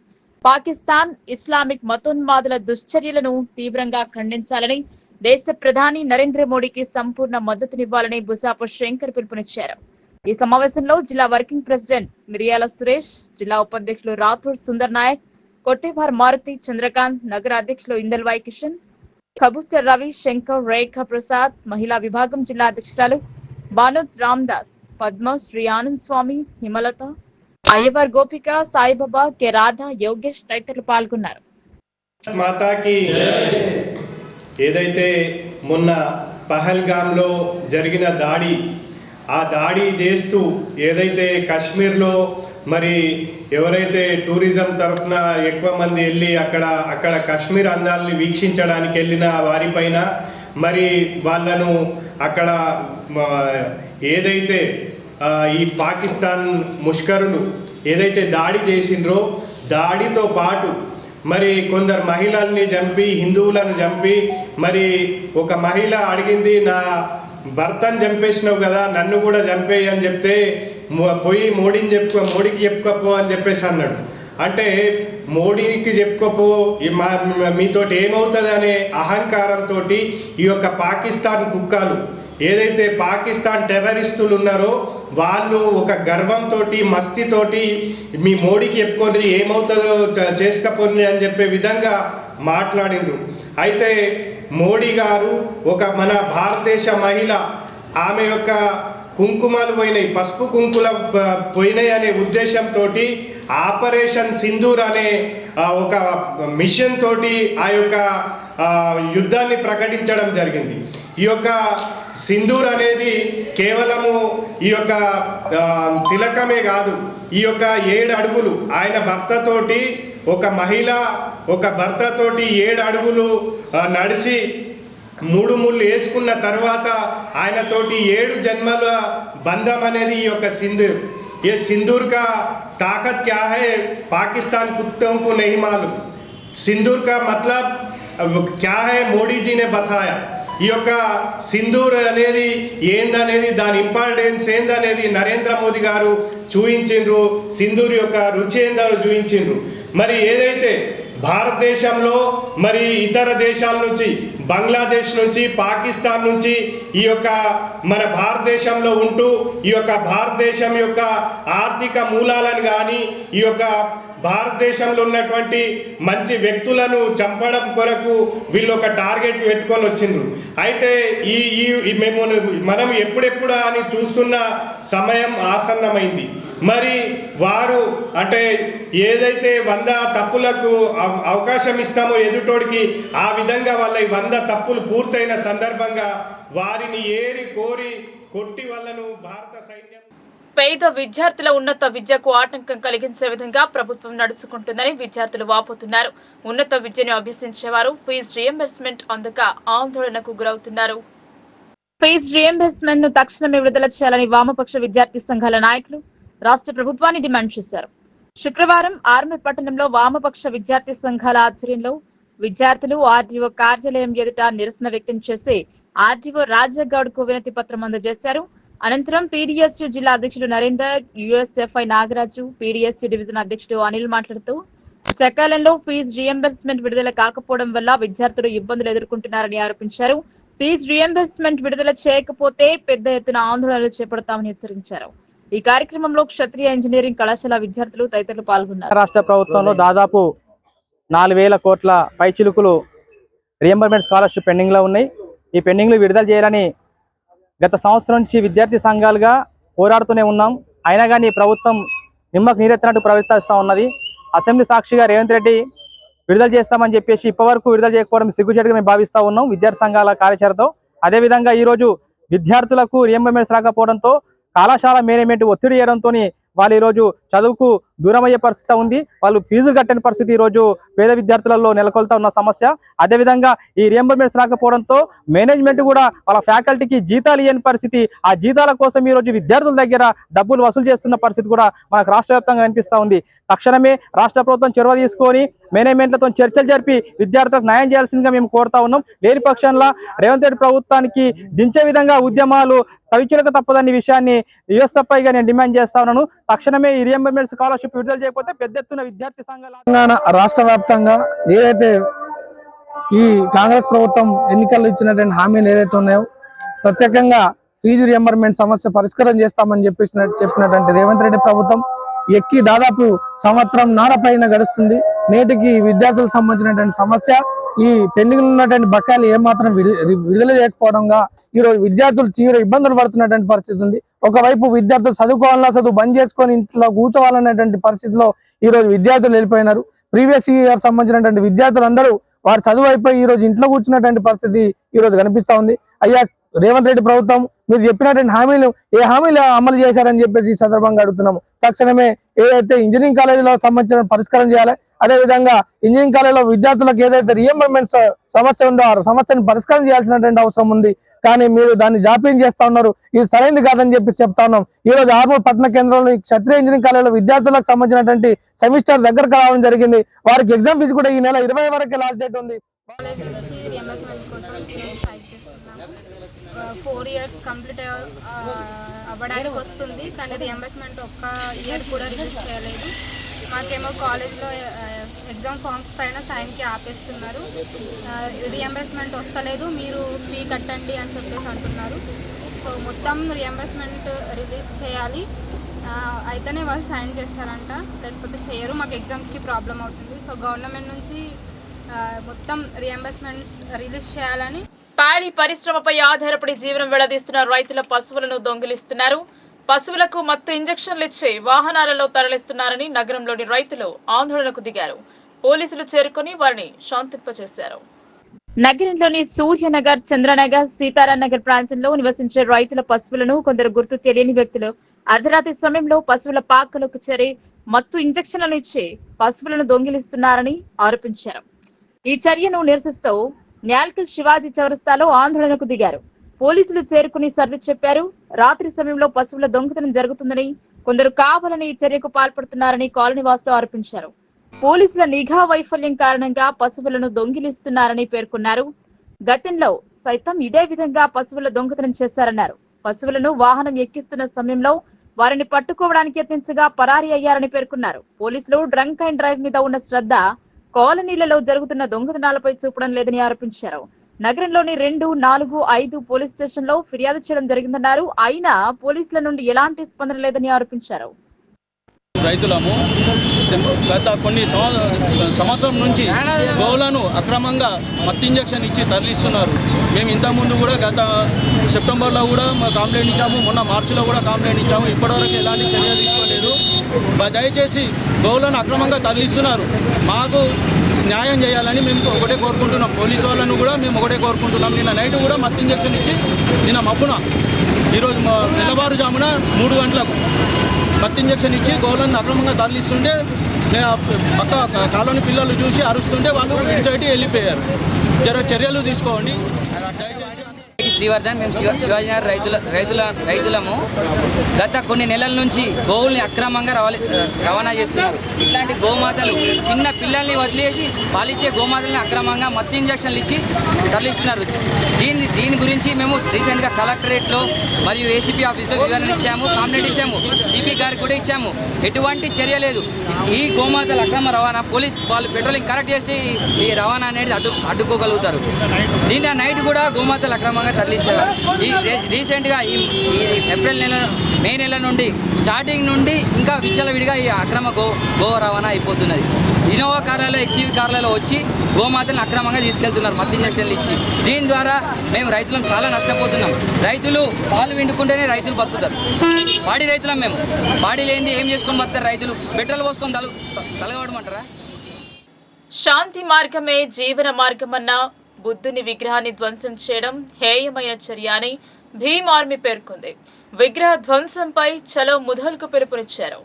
Speaker 1: పాకిస్తాన్ ఇస్లామిక్ మతోన్మాదుల దుశ్చర్యలను తీవ్రంగా ఖండించాలని, దేశ ప్రధాని నరేంద్ర మోడీకి సంపూర్ణ మద్దతునివ్వాలని బుసాపు శంకర్ పిలుపునిచ్చారు. ఈ సమావేశంలో జిల్లా వర్కింగ్ ప్రెసిడెంట్ మిరియాల సురేష్, జిల్లా ఉపాధ్యక్షులు రాథోడ్ సుందర్ నాయక్, కొట్టేవార్ మారుతి, చంద్రకాంత్, నగర అధ్యక్షులు ఇందల్వాయి కిషన్, కబూతర్ రవి, శంకర్, రేఖా ప్రసాద్, మహిళా విభాగం జిల్లా అధ్యక్షురాలు బానుత్ రామ్దాస్, పద్మ, శ్రీ ఆనంద్ స్వామి, హిమలత, అయ్యవార్ గోపిక, సాయిబాబా, కె రాధ, యోగేష్ తదితరులు పాల్గొన్నారు.
Speaker 11: మాతాకి ఏదైతే మొన్న పహల్గామ్లో జరిగిన ఆ దాడి చేస్తూ ఏదైతే కాశ్మీర్లో మరి ఎవరైతే టూరిజం తరఫున ఎక్కువ మంది వెళ్ళి అక్కడ కాశ్మీర్ అందాలని వీక్షించడానికి వెళ్ళిన వారిపైన మరి వాళ్ళను అక్కడ ఏదైతే ఈ పాకిస్తాన్ ముష్కరులు ఏదైతే దాడి చేసిండ్రో దాడితో పాటు మరి కొందరు మహిళల్ని చంపి, హిందువులను చంపి, మరి ఒక మహిళ అడిగింది, నా భర్తను చంపేసినావు కదా, నన్ను కూడా చంపేయి అని చెప్తే పోయి మోడీకి చెప్పుకోపో అని చెప్పేసి అన్నాడు. అంటే మోడీకి చెప్పుకోపో, మీతోటి ఏమవుతుంది అనే అహంకారంతో ఈ యొక్క పాకిస్తాన్ కుక్కలు ఏదైతే పాకిస్తాన్ టెర్రరిస్టులు ఉన్నారో వాళ్ళు ఒక గర్వంతో, మస్తితోటి మీ మోడీకి చెప్పుకొని ఏమవుతుందో చేసుకపోయి అని చెప్పే విధంగా మాట్లాడిండ్రు. అయితే మోడీ గారు ఒక మన భారతదేశ మహిళ, ఆమె యొక్క కుంకుమలు పోయినాయి, పసుపు కుంకుల పోయినాయి అనే ఉద్దేశంతో ఆపరేషన్ సింధూర్ అనే ఒక మిషన్ తోటి ఆ యొక్క యుద్ధాన్ని ప్రకటించడం జరిగింది. ఈ యొక్క సింధూర్ అనేది కేవలము ఈ యొక్క తిలకమే కాదు, ఈ యొక్క 7 అడుగులు ఆయన భర్తతోటి, ఒక మహిళ ఒక భర్తతోటి 7 అడుగులు నడిచి 3 ముళ్ళు వేసుకున్న తర్వాత ఆయనతోటి 7 జన్మల బంధం అనేది ఈ యొక్క సింధూర్. ये सिंदूर का ताकत क्या है, पाकिस्तान कुत्तों को नहीं मालूम. सिंदूर का मतलब क्या है, మోడీ జీనే బతాయా. ఈ యొక్క సింధూర్ అనేది ఏందనేది, దాని ఇంపార్టెన్స్ ఏందనేది నరేంద్ర మోదీ గారు చూపించిండ్రు. సింధూర్ యొక్క రుచి ఏందో చూపించిండ్రు. మరి ఏదైతే భారతదేశంలో మరి ఇతర దేశాల నుంచి, బంగ్లాదేశ్ నుంచి, పాకిస్తాన్ నుంచి ఈ యొక్క మన భారతదేశంలో ఉంటూ ఈ యొక్క భారతదేశం యొక్క ఆర్థిక మూలాలను కానీ, ఈ యొక్క భారతదేశంలో ఉన్నటువంటి మంచి వ్యక్తులను చంపడం కొరకు వీళ్ళు ఒక టార్గెట్ పెట్టుకొని వచ్చిండ్రు. అయితే మనం ఎప్పుడెప్పుడు అని చూస్తున్న సమయం ఆసన్నమైంది. మరి వారు అంటే ఏదైతే 100 తప్పులకు అవకాశం ఇస్తామో ఎదుటోడికి, ఆ విధంగా వాళ్ళ 100 తప్పులు పూర్తయిన సందర్భంగా వారిని ఏరి కోరి కొట్టి వాళ్ళను భారత సైన్యం
Speaker 1: పేద విద్యార్థుల ఉన్నత విద్యకు ఆటంకం కలిగించే విధంగా ప్రభుత్వం నడుచుకుంటుందని విద్యార్థులు వాపోతున్నారు. ఉన్నత విద్యను అభ్యసించేవారు ఫీజు రియంబర్స్మెంట్ అందక ఆందోళనకు గురవుతున్నారు. ఫీజు రియంబర్స్మెంట్ ను తక్షణమే విడుదల చేయాలని వామపక్ష విద్యార్థి సంఘాల నాయకులు రాష్ట్ర ప్రభుత్వాన్ని డిమాండ్ చేశారు. శుక్రవారం ఆర్మూర్ పట్టణంలో వామపక్ష విద్యార్థి సంఘాల ఆధ్వర్యంలో విద్యార్థులు ఆర్డీఓ కార్యాలయం ఎదుట నిరసన వ్యక్తం చేసి ఆర్డీఓ రాజాగౌడ్ కు వినతి పత్రం అందజేశారు. అనంతరం పీడీఎస్యూ జిల్లా అధ్యక్షుడు Narender, USFI Nagaraju, PDSU division అధ్యక్షుడు అనిల్ మాట్లాడుతూ సకాలంలో ఫీజు రియంబర్స్మెంట్ విడుదల కాకపోవడం వల్ల విద్యార్థులు ఇబ్బందులు ఎదుర్కొంటున్నారని ఆరోపించారు. ఫీజు రియంబర్స్మెంట్ విడుదల చేయకపోతే పెద్ద ఎత్తున ఆందోళనలు చేపడతామని హెచ్చరించారు. ఈ కార్యక్రమంలో క్షత్రియ ఇంజనీరింగ్ కళాశాల విద్యార్థులు తదితరులు పాల్గొన్నారు.
Speaker 12: రాష్ట్ర ప్రభుత్వంలో దాదాపు 4,000 కోట్ల పైచిలుకులు రియంబర్స్మెంట్ స్కాలర్షిప్ పెండింగ్ లో ఉన్నాయి. ఈ పెండింగ్లు విడుదల చేయాలని గత సంవత్సరం నుంచి విద్యార్థి సంఘాలుగా పోరాడుతూనే ఉన్నాం. అయినా కానీ ప్రభుత్వం నిమ్మకు నీరెత్తినట్టు ప్రవర్తిస్తూ ఉన్నది. అసెంబ్లీ సాక్షిగా రేవంత్ రెడ్డి విడుదల చేస్తామని చెప్పేసి ఇప్పటివరకు విడుదల చేయకపోవడం సిగ్గుచేటుగా మేము భావిస్తూ ఉన్నాం విద్యార్థి సంఘాల కార్యాచరణతో. అదేవిధంగా ఈరోజు విద్యార్థులకు రియంబర్స్మెంట్ రాకపోవడంతో కళాశాల మేనేజ్మెంట్ ఒత్తిడి చేయడంతో వాళ్ళు ఈరోజు చదువుకు దూరం అయ్యే పరిస్థితి ఉంది. వాళ్ళు ఫీజులు కట్టని పరిస్థితి ఈరోజు పేద విద్యార్థులలో నెలకొల్తా ఉన్న సమస్య. అదేవిధంగా ఈ రియంబర్స్మెంట్స్ రాకపోవడంతో మేనేజ్మెంట్ కూడా వాళ్ళ ఫ్యాకల్టీకి జీతాలు ఇవ్వని పరిస్థితి. ఆ జీతాల కోసం ఈరోజు విద్యార్థుల దగ్గర డబ్బులు వసూలు చేస్తున్న పరిస్థితి కూడా మనకు రాష్ట్ర వ్యాప్తంగా కనిపిస్తూ ఉంది. తక్షణమే రాష్ట్ర ప్రభుత్వం చొరవ తీసుకొని మేనేజ్మెంట్లతో చర్చలు జరిపి విద్యార్థులకు న్యాయం చేయాల్సిందిగా మేము కోరుతా ఉన్నాం. లేని పక్షంలో రేవంత్ రెడ్డి ప్రభుత్వానికి దించే విధంగా ఉద్యమాలు తవిచులకు తప్పదనే విషయాన్ని యుఎస్ఎఫ్ఐగా నేను డిమాండ్ చేస్తా ఉన్నాను. తక్షణమే ఈ రియంబర్స్మెంట్ స్కాలర్షిప్ విడుదల చేయకపోతే పెద్ద ఎత్తున విద్యార్థి సంఘాల
Speaker 13: తెలంగాణ రాష్ట్ర వ్యాప్తంగా ఏదైతే ఈ కాంగ్రెస్ ప్రభుత్వం ఎన్నికల్లో ఇచ్చినటువంటి హామీలు ఏదైతే ఉన్నాయో ప్రత్యేకంగా ఫీజు రియంబర్స్మెంట్ సమస్య పరిష్కారం చేస్తామని చెప్పినటువంటి రేవంత్ రెడ్డి ప్రభుత్వం ఎక్కి దాదాపు సంవత్సరం నార పైన గడుస్తుంది. నేటికి విద్యార్థులకు సంబంధించినటువంటి సమస్య ఈ పెండింగ్ ఉన్నటువంటి బకాయిలు ఏమాత్రం విడుదల చేయకపోవడంగా ఈరోజు విద్యార్థులు తీవ్ర ఇబ్బందులు పడుతున్నటువంటి పరిస్థితి ఉంది. ఒకవైపు విద్యార్థులు చదువుకోవాలన్నా చదువు బంద్ చేసుకొని ఇంట్లో కూర్చోవాలనేటువంటి పరిస్థితిలో ఈరోజు విద్యార్థులు వెళ్ళిపోయినారు. ప్రీవియస్ ఇయర్ సంబంధించినటువంటి విద్యార్థులందరూ వారు చదువు అయిపోయి ఈరోజు ఇంట్లో కూర్చున్నటువంటి పరిస్థితి ఈరోజు కనిపిస్తా ఉంది. అయ్యా రేవంత్ రెడ్డి ప్రభుత్వం మీరు చెప్పినటువంటి హామీలు ఏ హామీలు అమలు చేశారని చెప్పేసి ఈ సందర్భంగా అడుగుతున్నాము. తక్షణమే ఏదైతే ఇంజనీరింగ్ కాలేజీలో సంబంధించిన పరిష్కారం చేయాలి. అదేవిధంగా ఇంజనీరింగ్ కాలేజీలో విద్యార్థులకు ఏదైతే రియంబర్స్మెంట్ సమస్య ఉందో ఆ సమస్యను పరిష్కారం చేయాల్సినటువంటి అవసరం ఉంది. కానీ మీరు దాన్ని జాప్యం చేస్తా ఉన్నారు. ఇది సరైనది కాదని చెప్పి చెప్తా ఉన్నాం. ఈ రోజు ఆర్మూర్ పట్టణ కేంద్రంలో క్షత్రియ ఇంజనీరింగ్ కాలేజీలో విద్యార్థులకు సంబంధించినటువంటి సెమిస్టర్ దగ్గరకు రావడం జరిగింది. వారికి ఎగ్జామ్ ఫీజు కూడా ఈ నెల 20 వరకే లాస్ట్ డేట్ ఉంది.
Speaker 14: 4 years కంప్లీట్ అవ్వడానికి వస్తుంది, కానీ రియంబర్స్మెంట్ ఒక్క ఇయర్ కూడా రిలీజ్ చేయలేదు. మాకేమో కాలేజ్లో ఎగ్జామ్ ఫామ్స్ పైన సైన్కి ఆపేస్తున్నారు. రియంబర్స్మెంట్ వస్తలేదు, మీరు ఫీ కట్టండి అని చెప్పేసి అంటున్నారు. సో మొత్తం రియంబర్స్మెంట్ రిలీజ్ చేయాలి, అయితేనే వాళ్ళు సైన్ చేస్తారంట, లేకపోతే చేయరు. మాకు ఎగ్జామ్స్కి ప్రాబ్లం అవుతుంది. సో గవర్నమెంట్ నుంచి మొత్తం రియంబర్స్మెంట్ రిలీజ్ చేయాలని.
Speaker 1: ప్యాడీ పరిశ్రమపై ఆధారపడి జీవనం వెళ్లదీస్తున్న రైతుల పశువులను దొంగిలిస్తున్నారు. పశువులకు మత్తు ఇంజెక్షన్లు ఇచ్చి వాహనాలలో తరలిస్తున్నారని నగరంలోని రైతులు ఆందోళనకు దిగారు. పోలీసులు చేరుకుని వారిని శాంతింపజేశారు. నగరంలోని సూర్యనగర్, చంద్రనగర్, సీతారాంనగర్ ప్రాంతంలో నివసించే రైతుల పశువులను కొందరు గుర్తు తెలియని వ్యక్తులు అర్ధరాత్రి సమయంలో పశువుల పాకలకు చేరి మత్తు ఇంజెక్షన్లను ఇచ్చి పశువులను దొంగిలిస్తున్నారని ఆరోపించారు. ఈ చర్యను నిరసిస్తూ న్యాల్కల్ శివాజీ చౌరస్తాలో ఆందోళనకు దిగారు. పోలీసులు చేరుకుని సర్ది చెప్పారు. రాత్రి సమయంలో పశువుల దొంగతనం జరుగుతుందని, కొందరు కావాలని ఈ చర్యకు పాల్పడుతున్నారని కాలనీవాసులు ఆరోపించారు. పోలీసుల నిఘా వైఫల్యం కారణంగా పశువులను దొంగిలిస్తున్నారని పేర్కొన్నారు. గతంలో సైతం ఇదే విధంగా పశువుల దొంగతనం చేశారన్నారు. పశువులను వాహనం ఎక్కిస్తున్న సమయంలో వారిని పట్టుకోవడానికి యత్నించగా పరారీ అయ్యారని పేర్కొన్నారు. పోలీసులు డ్రంక్ అండ్ డ్రైవ్ మీద ఉన్న శ్రద్ధ కాలనీలలో జరుగుతున్న దొంగతనాలపై చూపడం లేదని ఆరోపించారు. నగరంలోని 2, 4, 5 పోలీస్ స్టేషన్లో ఫిర్యాదు చేయడం జరిగిందన్నారు. అయినా పోలీసుల నుండి ఎలాంటి స్పందన లేదని ఆరోపించారు.
Speaker 15: రైతులము గత కొన్ని సంవత్సరం నుంచి గోవులను అక్రమంగా మత్తు ఇంజెక్షన్ ఇచ్చి తరలిస్తున్నారు. మేము ఇంతకుముందు కూడా గత సెప్టెంబర్లో కూడా కంప్లైంట్ ఇచ్చాము, మొన్న మార్చిలో కూడా కంప్లైంట్ ఇచ్చాము. ఇప్పటివరకు ఎలాంటి చర్య తీసుకోలేదు. దయచేసి గోవులను అక్రమంగా తరలిస్తున్నారు, మాకు న్యాయం చేయాలని మేము ఒకటే కోరుకుంటున్నాం. పోలీసు వాళ్ళను కూడా మేము ఒకటే కోరుకుంటున్నాం. నిన్న నైట్ కూడా మత్తు ఇంజెక్షన్ ఇచ్చి నిన్న మబ్బున ఈరోజు తెల్లవారుజామున 3 గంటలకు మత్తు ఇంజెక్షన్ ఇచ్చి గోవులను అక్రమంగా తరలిస్తుంటే పక్క కాలోని పిల్లలు చూసి అరుస్తుంటే వాళ్ళు ఇటు వెళ్ళిపోయారు. చర్యలు తీసుకోండి దయచేసి.
Speaker 16: శ్రీవర్ధన్, మేము శివాజీనగర్ రైతులము. గత కొన్ని నెలల నుంచి గోవుల్ని అక్రమంగా రవాణా చేస్తున్నారు. ఇట్లాంటి గోమాతలు చిన్న పిల్లల్ని వదిలేసి పాలిచ్చే గోమాతల్ని అక్రమంగా మత్తు ఇంజక్షన్లు ఇచ్చి తరలిస్తున్నారు. దీని గురించి మేము రీసెంట్గా కలెక్టరేట్లో మరియు ఏసీపీ ఆఫీస్లో వివరణ ఇచ్చాము, కంప్లైంట్ ఇచ్చాము, సిపి గారికి కూడా ఇచ్చాము. ఎటువంటి చర్య లేదు. ఈ గోమాతల అక్రమ రవాణా పోలీస్ వాళ్ళు పెట్రోలింగ్ కరెక్ట్ చేస్తే ఈ రవాణా అనేది అడ్డుకోగలుగుతారు. నిన్న నైట్ కూడా గోమాతలు అక్రమంగా తరలించారు. ఈ రీసెంట్గా ఈ ఏప్రిల్ నెల, మే నెల నుండి స్టార్టింగ్ నుండి ఇంకా విచ్చలవిడిగా ఈ అక్రమ గో రవాణా అయిపోతున్నది. ఇన్నోవా కార్లలో, ఎక్స్యూవీ కార్లలో వచ్చి గోమాతలను అక్రమంగా తీసుకెళ్తున్నారు మత్తు ఇంజక్షన్లు ఇచ్చి. దీని ద్వారా మేము రైతులం చాలా నష్టపోతున్నాం. రైతులు పాలు విండుకుంటేనే రైతులు బతుకుతారు. పాడి రైతులం మేము. పాడి లేనిది ఏం చేసుకొని బతుకుతారు రైతులు? పెట్రోల్ పోసుకొని తలగబడమంటారా?
Speaker 1: శాంతి మార్గమే జీవన మార్గమన్న బుద్ధుని విగ్రహాన్ని ధ్వంసం చేయడం హేయమైన చర్య అని భీమ్ ఆర్మీ పేర్కొంది. విగ్రహ ధ్వంసంపై చలో ముధల్కు పిలుపునిచ్చారు.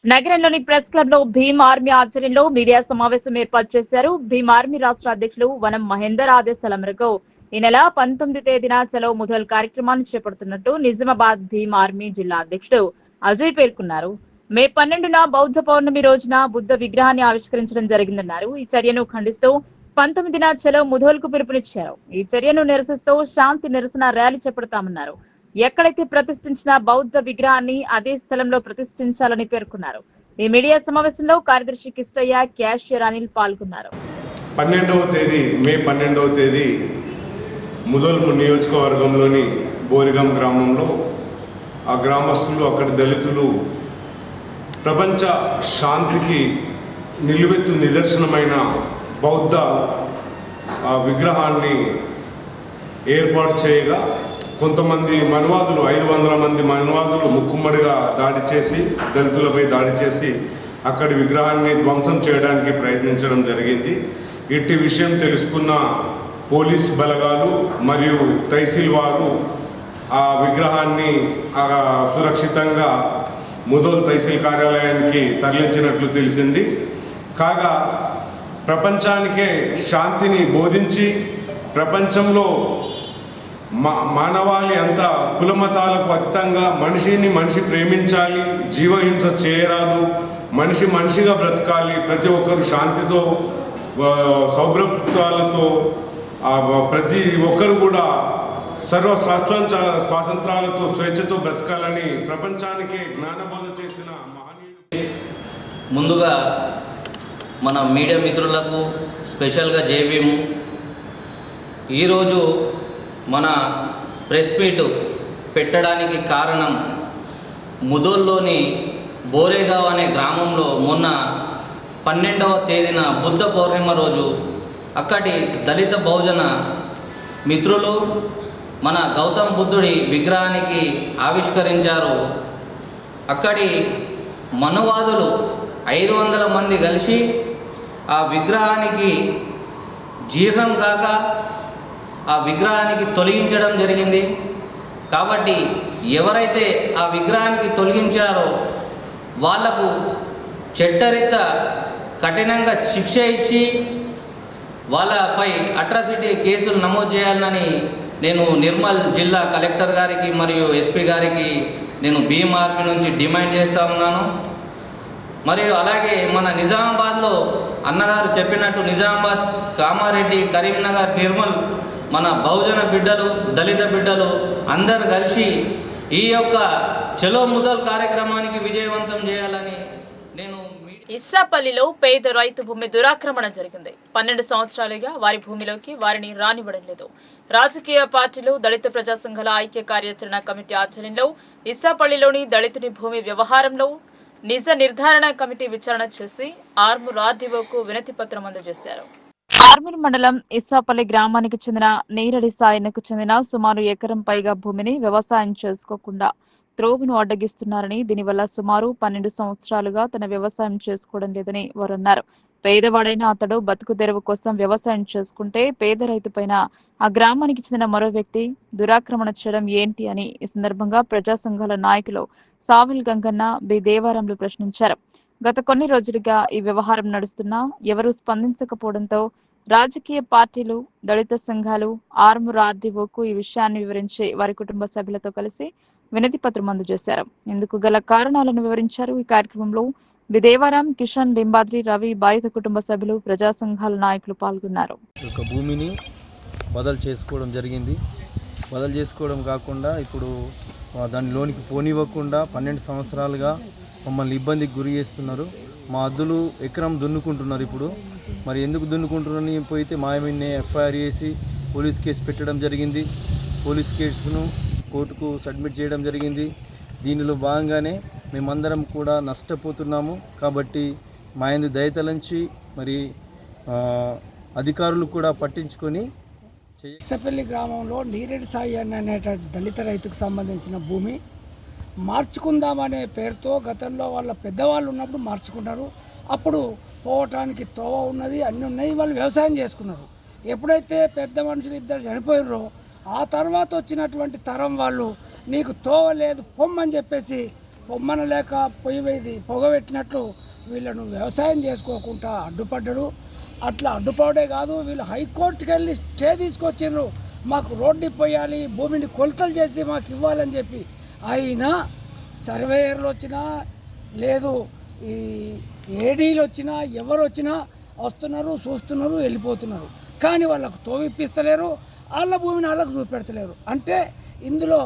Speaker 1: నగరంలోని ప్రెస్ క్లబ్ లో భీమ్ ఆర్మీ ఆధ్వర్యంలో మీడియా సమావేశం ఏర్పాటు చేశారు. భీమ్ ఆర్మీ రాష్ట్ర అధ్యక్షులు వనం మహేందర్ ఆదేశాల మేరకు ఈ నెల 19వ తేదీన చలో ముధల్ కార్యక్రమాన్ని చేపడుతున్నట్టు నిజామాబాద్ భీమ్ ఆర్మీ జిల్లా అధ్యక్షుడు అజయ్ పేర్కొన్నారు. మే 12న బౌద్ధ పౌర్ణమి రోజున బుద్ధ విగ్రహాన్ని ఆవిష్కరించడం జరిగిందన్నారు. ఈ చర్యను ఖండిస్తూ 19న చలో ముధోల్ కు పిలుపునిచ్చారు. ఈ చర్యను నిరసిస్తూ శాంతి నిరసన ర్యాలీ చేపడతామన్నారు. ఎక్కడైతే ప్రతిష్ఠించిన బౌద్ధ విగ్రహాన్ని అదే స్థలంలో ప్రతిష్ఠించాలని పేర్కొన్నారు. ఈ మీడియా సమావేశంలో కార్యదర్శి కిష్టయ్య, క్యాషియర్ అనిల్ పాల్గొన్నారు.
Speaker 17: 12వ తేదీ, మే 12వ తేదీ ముధోల్ నియోజకవర్గంలోని బోరిగం గ్రామంలో ఆ గ్రామస్తులు, అక్కడి దళితులు ప్రపంచ శాంతికి నిలువెత్తు నిదర్శనమైన బౌద్ధ విగ్రహాన్ని ఏర్పాటు చేయగా కొంతమంది మనువాదులు, 500 మంది మనువాదులు ముక్కుమ్మడిగా దాడి చేసి, దళితులపై దాడి చేసి అక్కడి విగ్రహాన్ని ధ్వంసం చేయడానికి ప్రయత్నించడం జరిగింది. ఇట్టి విషయం తెలుసుకున్న పోలీస్ బలగాలు మరియు తహసీల్ వారు ఆ విగ్రహాన్ని సురక్షితంగా ముధోల్ తహసీల్ కార్యాలయానికి తరలించినట్లు తెలిసింది. కాగా ప్రపంచానికే శాంతిని బోధించి ప్రపంచంలో మానవాళి అంతా కులమతాలకు అతీతంగా మనిషి ప్రేమించాలి, జీవహింస చేయరాదు, మనిషిగా బ్రతకాలి, ప్రతి ఒక్కరు శాంతితో సౌభ్రతాలతో ప్రతి ఒక్కరు కూడా స్వాతంత్రాలతో స్వేచ్ఛతో బ్రతకాలని ప్రపంచానికి జ్ఞానబోధ చేసిన మహనీయుడు.
Speaker 16: ముందుగా మన మీడియా మిత్రులకు స్పెషల్గా జై భీమ్. ఈరోజు మన ప్రెస్ మీట్ పెట్టడానికి కారణం ముధోల్లోని బోరేగావ్ అనే గ్రామంలో మొన్న 12వ తేదీన బుద్ధ పౌర్ణిమ రోజు
Speaker 15: అక్కడి దళిత బహుజన మిత్రులు మన గౌతమ్ బుద్ధుడి విగ్రహానికి ఆవిష్కరించారు. అక్కడి మనువాదులు 500 మంది కలిసి ఆ విగ్రహానికి జీర్ణం కాక ఆ విగ్రహానికి తొలగించడం జరిగింది. కాబట్టి ఎవరైతే ఆ విగ్రహానికి తొలగించారో వాళ్లకు చట్టరీత్యా కఠినంగా శిక్ష ఇచ్చి వాళ్ళపై అట్రాసిటీ కేసులు నమోదు చేయాలని నేను నిర్మల్ జిల్లా కలెక్టర్ గారికి మరియు ఎస్పీ గారికి నేను BMRP నుంచి డిమాండ్ చేస్తూ ఉన్నాను. మరియు అలాగే మన నిజామాబాద్లో అన్నగారు చెప్పినట్టు నిజామాబాద్, కామారెడ్డి, కరీంనగర్, నిర్మల్ మన బహుజన బిడ్డలు, దళిత బిడ్డలు అందరు కలిసి ఈ యొక్క చలో ముదల్ కార్యక్రమానికి విజయవంతం చేయాలని నేను
Speaker 1: ఇస్సాపల్లిలో పేద రైతు భూమి దురాక్రమణ జరిగింది. 12 సంవత్సరాలుగా వారి భూమిలోకి వారిని రానివ్వడం లేదు. రాజకీయ పార్టీలు, దళిత ప్రజా సంఘాల ఐక్య కార్యాచరణ కమిటీ ఆధ్వర్యంలో ఇస్సాపల్లిలోని దళితుని భూమి వ్యవహారంలో నిజ నిర్ధారణ కమిటీ విచారణ చేసి ఆర్మూర్ RDOకు వినతి పత్రం అందజేశారు. ఆర్మూర్ మండలం ఇస్సాపల్లి గ్రామానికి చెందిన నీరడి సాయనకు చెందిన సుమారు ఎకరం పైగా భూమిని వ్యవసాయం చేసుకోకుండా త్రోవును అడ్డగిస్తున్నారని, దీనివల్ల సుమారు 12 సంవత్సరాలుగా తన వ్యవసాయం చేసుకోవడం లేదని వారు అన్నారు. పేదవాడైన అతడు బతుకు తెరువు కోసం వ్యవసాయం చేసుకుంటే పేద రైతు పైన ఆ గ్రామానికి చెందిన మరో వ్యక్తి దురాక్రమణ చేయడం ఏంటి అని ఈ సందర్భంగా ప్రజా సంఘాల నాయకులు సావిల్ గంగన్న, బి దేవారంలు ప్రశ్నించారు. గత కొన్ని రోజులుగా ఈ వ్యవహారం నడుస్తున్నా ఎవరూ స్పందించకపోవడంతో రాజకీయ పార్టీలు, దళిత సంఘాలు ఆర్మూర్ RDOకు ఈ విషయాన్ని వివరించి వారి కుటుంబ సభ్యులతో కలిసి వినతి పత్రం అందజేశారు. ఇందుకు గల కారణాలను వివరించారు. ఈ కార్యక్రమంలో బి దేవారాం, కిషన్, లింబాద్రి, రవి, బాధిత కుటుంబ సభ్యులు, ప్రజా సంఘాల నాయకులు పాల్గొన్నారు.
Speaker 18: భూమిని బదలు చేసుకోవడం జరిగింది. బదలు చేసుకోవడం కాకుండా ఇప్పుడు దాని లోనికి పోనివ్వకుండా 12 సంవత్సరాలుగా మమ్మల్ని ఇబ్బందికి గురి చేస్తున్నారు. మా అద్దులు ఎకరం దున్నుకుంటున్నారు. ఇప్పుడు మరి ఎందుకు దున్నుకుంటున్నారని పోయితే మాయమీన్నే FIR చేసి పోలీస్ కేసు పెట్టడం జరిగింది. పోలీస్ కేసును కోర్టుకు సబ్మిట్ చేయడం జరిగింది. దీనిలో భాగంగానే మేమందరం కూడా నష్టపోతున్నాము. కాబట్టి మా యందు దయతలంచి మరి అధికారులు కూడా పట్టించుకొని
Speaker 13: ఇస్సాపల్లి గ్రామంలో నీరెడ్డి సాయి అనేటువంటి దళిత రైతుకు సంబంధించిన భూమి మార్చుకుందామనే పేరుతో గతంలో వాళ్ళ పెద్దవాళ్ళు ఉన్నప్పుడు మార్చుకున్నారు. అప్పుడు పోవటానికి తోవ ఉన్నది, అన్నీ ఉన్నాయి, వాళ్ళు వ్యవసాయం చేసుకున్నారు. ఎప్పుడైతే పెద్ద మనుషులు ఇద్దరు చనిపోయినరో ఆ తర్వాత వచ్చినటువంటి తరం వాళ్ళు నీకు తోవ లేదు పొమ్మని చెప్పేసి పొమ్మన లేక పొగబెట్టినట్లు వీళ్ళను వ్యవసాయం చేసుకోకుండా అడ్డుపడ్డాడు. అట్లా అడ్డుపడే కాదు, వీళ్ళు హైకోర్టుకి వెళ్ళి స్టే తీసుకొచ్చిండ్రు. మాకు రోడ్డు పోయాలి, భూమిని కొలతలు చేసి మాకు ఇవ్వాలని చెప్పి. అయినా సర్వేయర్లు వచ్చినా లేదు, ఈ ఏడీలు వచ్చినా ఎవరు వచ్చినా వస్తున్నారు, చూస్తున్నారు, వెళ్ళిపోతున్నారు. కానీ వాళ్ళకు తోవిప్పిస్తలేరు, వాళ్ళ భూమిని వాళ్ళకు చూపెడతలేరు. అంటే ఇందులో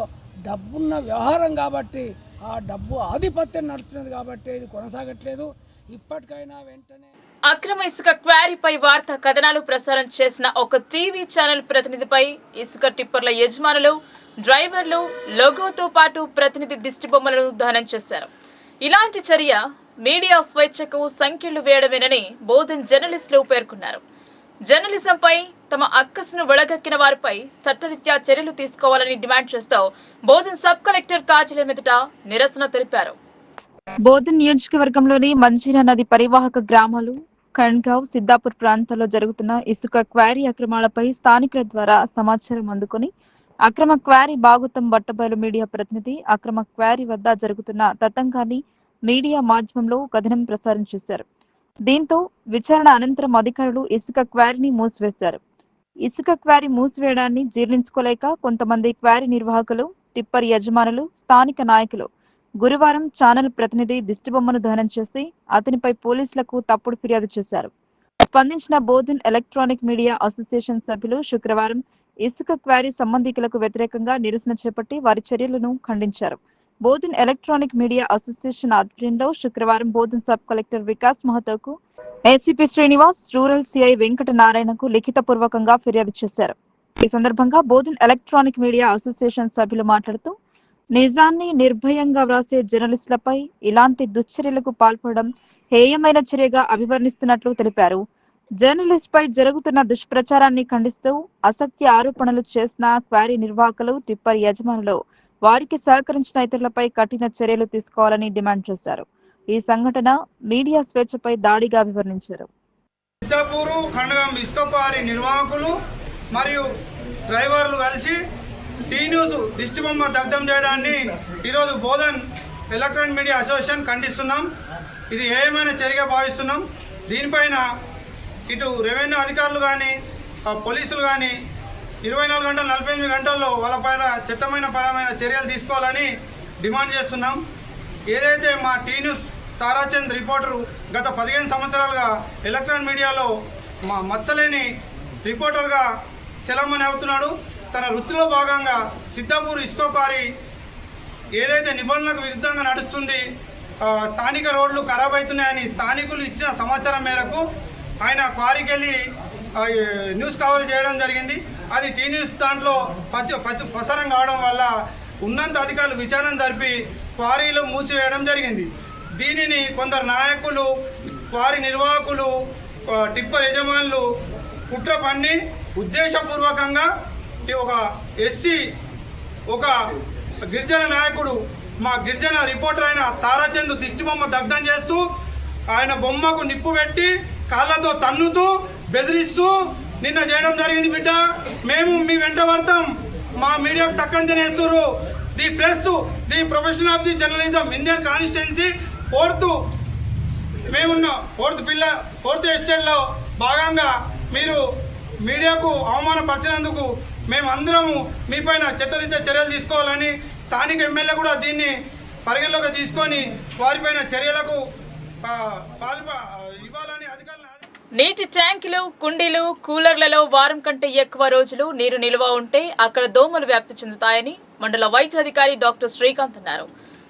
Speaker 13: డబ్బున్న వ్యవహారం కాబట్టి, ఆ డబ్బు ఆధిపత్యం నడుస్తున్నది కాబట్టి ఇది కొనసాగట్లేదు. ఇప్పటికైనా వెంటనే
Speaker 1: అక్రమ ఇసుక క్వారీపై వార్తా కథనాలు ప్రసారం చేసిన ఒక టీవీ ఛానల్ ప్రతినిధిపై ఇసుక టిప్పర్ల యజమానులు, డ్రైవర్లు లోగోతో పాటు ప్రతినిధి దిష్టిబొమ్మలను దహనం చేశారు. ఇలాంటి చర్య మీడియా స్వేచ్ఛకు సంఖ్యలు వేయడమేనని బోధన్ జర్నలిస్టులు పేర్కొన్నారు. జర్నలిజంపై తమ అక్కసును వెళ్లగక్కిన వారిపై చట్టరీత్యా చర్యలు తీసుకోవాలని డిమాండ్ చేస్తూ బోధన్ సబ్ కలెక్టర్ కార్యాలయం ఎదుట నిరసన తెలిపారు. బోధన్ నియోజకవర్గంలోని మంజీరా నది పరివాహక గ్రామాలు ఖండ్గావ్, సిద్దాపూర్ ప్రాంతాల్లో జరుగుతున్న ఇసుక క్వారీ అక్రమాలపై స్థానికుల ద్వారా సమాచారం అందుకుని అక్రమ క్వారీ బాగుతం బట్టబయలు మీడియా ప్రతినిధి అక్రమ క్వారీ వద్ద జరుగుతున్న తతంగాన్ని మీడియా మాధ్యమంలో కథనం ప్రసారం చేశారు. దీంతో విచారణ అనంతరం అధికారులు ఇసుక క్వారీని మూసివేశారు. ఇసుక క్వారీ మూసివేయడాన్ని జీర్ణించుకోలేక కొంతమంది క్వారీ నిర్వాహకులు, టిప్పర్ యజమానులు, స్థానిక నాయకులు గురువారం ఛానల్ ప్రతినిధి దిష్టిబొమ్మను దహనం చేసి అతనిపై పోలీసులకు తప్పుడు ఫిర్యాదు చేశారు. స్పందించిన బోధన్ ఎలక్ట్రానిక్ మీడియా అసోసియేషన్ సభ్యులు శుక్రవారం ఇసుక క్వారీ సంబంధికులకు వ్యతిరేకంగా నిరసన చేపట్టి వారి చర్యలను ఖండించారు. బోధన్ ఎలక్ట్రానిక్ మీడియా అసోసియేషన్ ఆధ్వర్యంలో శుక్రవారం బోధన్ సబ్ కలెక్టర్ వికాస్ మహతోకు ACP Srinivas, rural CI Venkata నారాయణకు లిఖితపూర్వకంగా ఫిర్యాదు చేశారు. ఈ సందర్భంగా బోధన్ ఎలక్ట్రానిక్ మీడియా అసోసియేషన్ సభ్యులు మాట్లాడుతూ నిజాన్ని నిర్భయంగా వ్రాసే జర్నలిస్టులపై ఇలాంటి దుశ్చర్యలకు పాల్పడడం హేయమైన చర్యగా అభివర్ణిస్తున్నట్లు తెలిపారు.
Speaker 19: జర్నలిస్ట్ పై జరుగుతున్న దుష్ప్రచారాన్ని ఖండిస్తూ అసత్య ఆరోపణలు చేసిన క్వారీ నిర్వాహకులు, టిప్పర్ యజమానులు వారికి సహకరించిన ఇతరులపై కఠిన చర్యలు తీసుకోవాలని డిమాండ్ చేశారు. ఈ సంఘటన మీడియా స్వేచ్ఛపై దాడిగా వివరించారు.
Speaker 20: సిద్ధాపూర్ ఖండగం ఇసుక క్వారీ నిర్వాహకులు మరియు డ్రైవర్లు కలిసి టీ న్యూస్ దిష్టిబొమ్మ దగ్ధం చేయడాన్ని ఈరోజు బోధన్ ఎలక్ట్రానిక్ మీడియా అసోసియేషన్ ఖండిస్తున్నాం. ఇది ఏమైనా చర్యగా భావిస్తున్నాం. దీనిపైన ఇటు రెవెన్యూ అధికారులు కానీ పోలీసులు కానీ 24 గంటలు 48 గంటల్లో వాళ్ళపైన చట్టమైన పరమైన చర్యలు తీసుకోవాలని డిమాండ్ చేస్తున్నాం. ఏదైతే మా టీ న్యూస్ తారాచంద్ రిపోర్టరు గత 15 సంవత్సరాలుగా ఎలక్ట్రానిక్ మీడియాలో మా మచ్చలేని రిపోర్టర్గా చలామణి అవుతున్నాడు. తన వృత్తిలో భాగంగా సిద్ధాపూర్ ఇసుక క్వారీ ఏదైతే నిబంధనలకు విరుద్ధంగా నడుస్తుంది, స్థానిక రోడ్లు ఖరాబ్ అవుతున్నాయని స్థానికులు ఇచ్చిన సమాచారం మేరకు ఆయన క్వారీకి వెళ్ళి న్యూస్ కవర్ చేయడం జరిగింది. అది టీ న్యూస్ దాంట్లో ప్రసారం కావడం వల్ల ఉన్నత అధికారులు విచారణ జరిపి క్వారీలు మూసివేయడం జరిగింది. దీనిని కొందరు నాయకులు, క్వారీ నిర్వాహకులు, టిప్పర్ యజమానులు కుట్ర పన్ని ఉద్దేశపూర్వకంగా ఒక ఎస్సీ, ఒక గిరిజన నాయకుడు, మా గిరిజన రిపోర్టర్ అయిన తారాచంద్ దిష్టిబొమ్మ దగ్ధం చేస్తూ ఆయన బొమ్మకు నిప్పు పెట్టి కాళ్ళతో తన్నుతూ బెదిరిస్తూ నిన్న చేయడం జరిగింది. బిడ్డ, మేము మీ వెంట పడతాం, మా మీడియాకు తక్కువ చేస్తున్నారు. The press, the profession of the journalism, Indian constituency మేమున్న ఫోర్త్ ఎస్టేట్లో భాగంగా మీరు మీడియాకు అవమానపరిచినందుకు మేమందరము మీపైన చట్టరీత్యా చర్యలు తీసుకోవాలని స్థానిక ఎమ్మెల్యే కూడా దీన్ని పరిగణలోకి తీసుకొని వారిపైన చర్యలకు ఇవ్వాలని అధికారులు.
Speaker 1: నీటి ట్యాంకులు, కుండీలు, కూలర్లలో వారం కంటే ఎక్కువ రోజులు నీరు నిల్వ ఉంటే అక్కడ దోమలు వ్యాప్తి చెందుతాయని మండల వైద్య అధికారి డాక్టర్ శ్రీకాంత్ అన్నారు.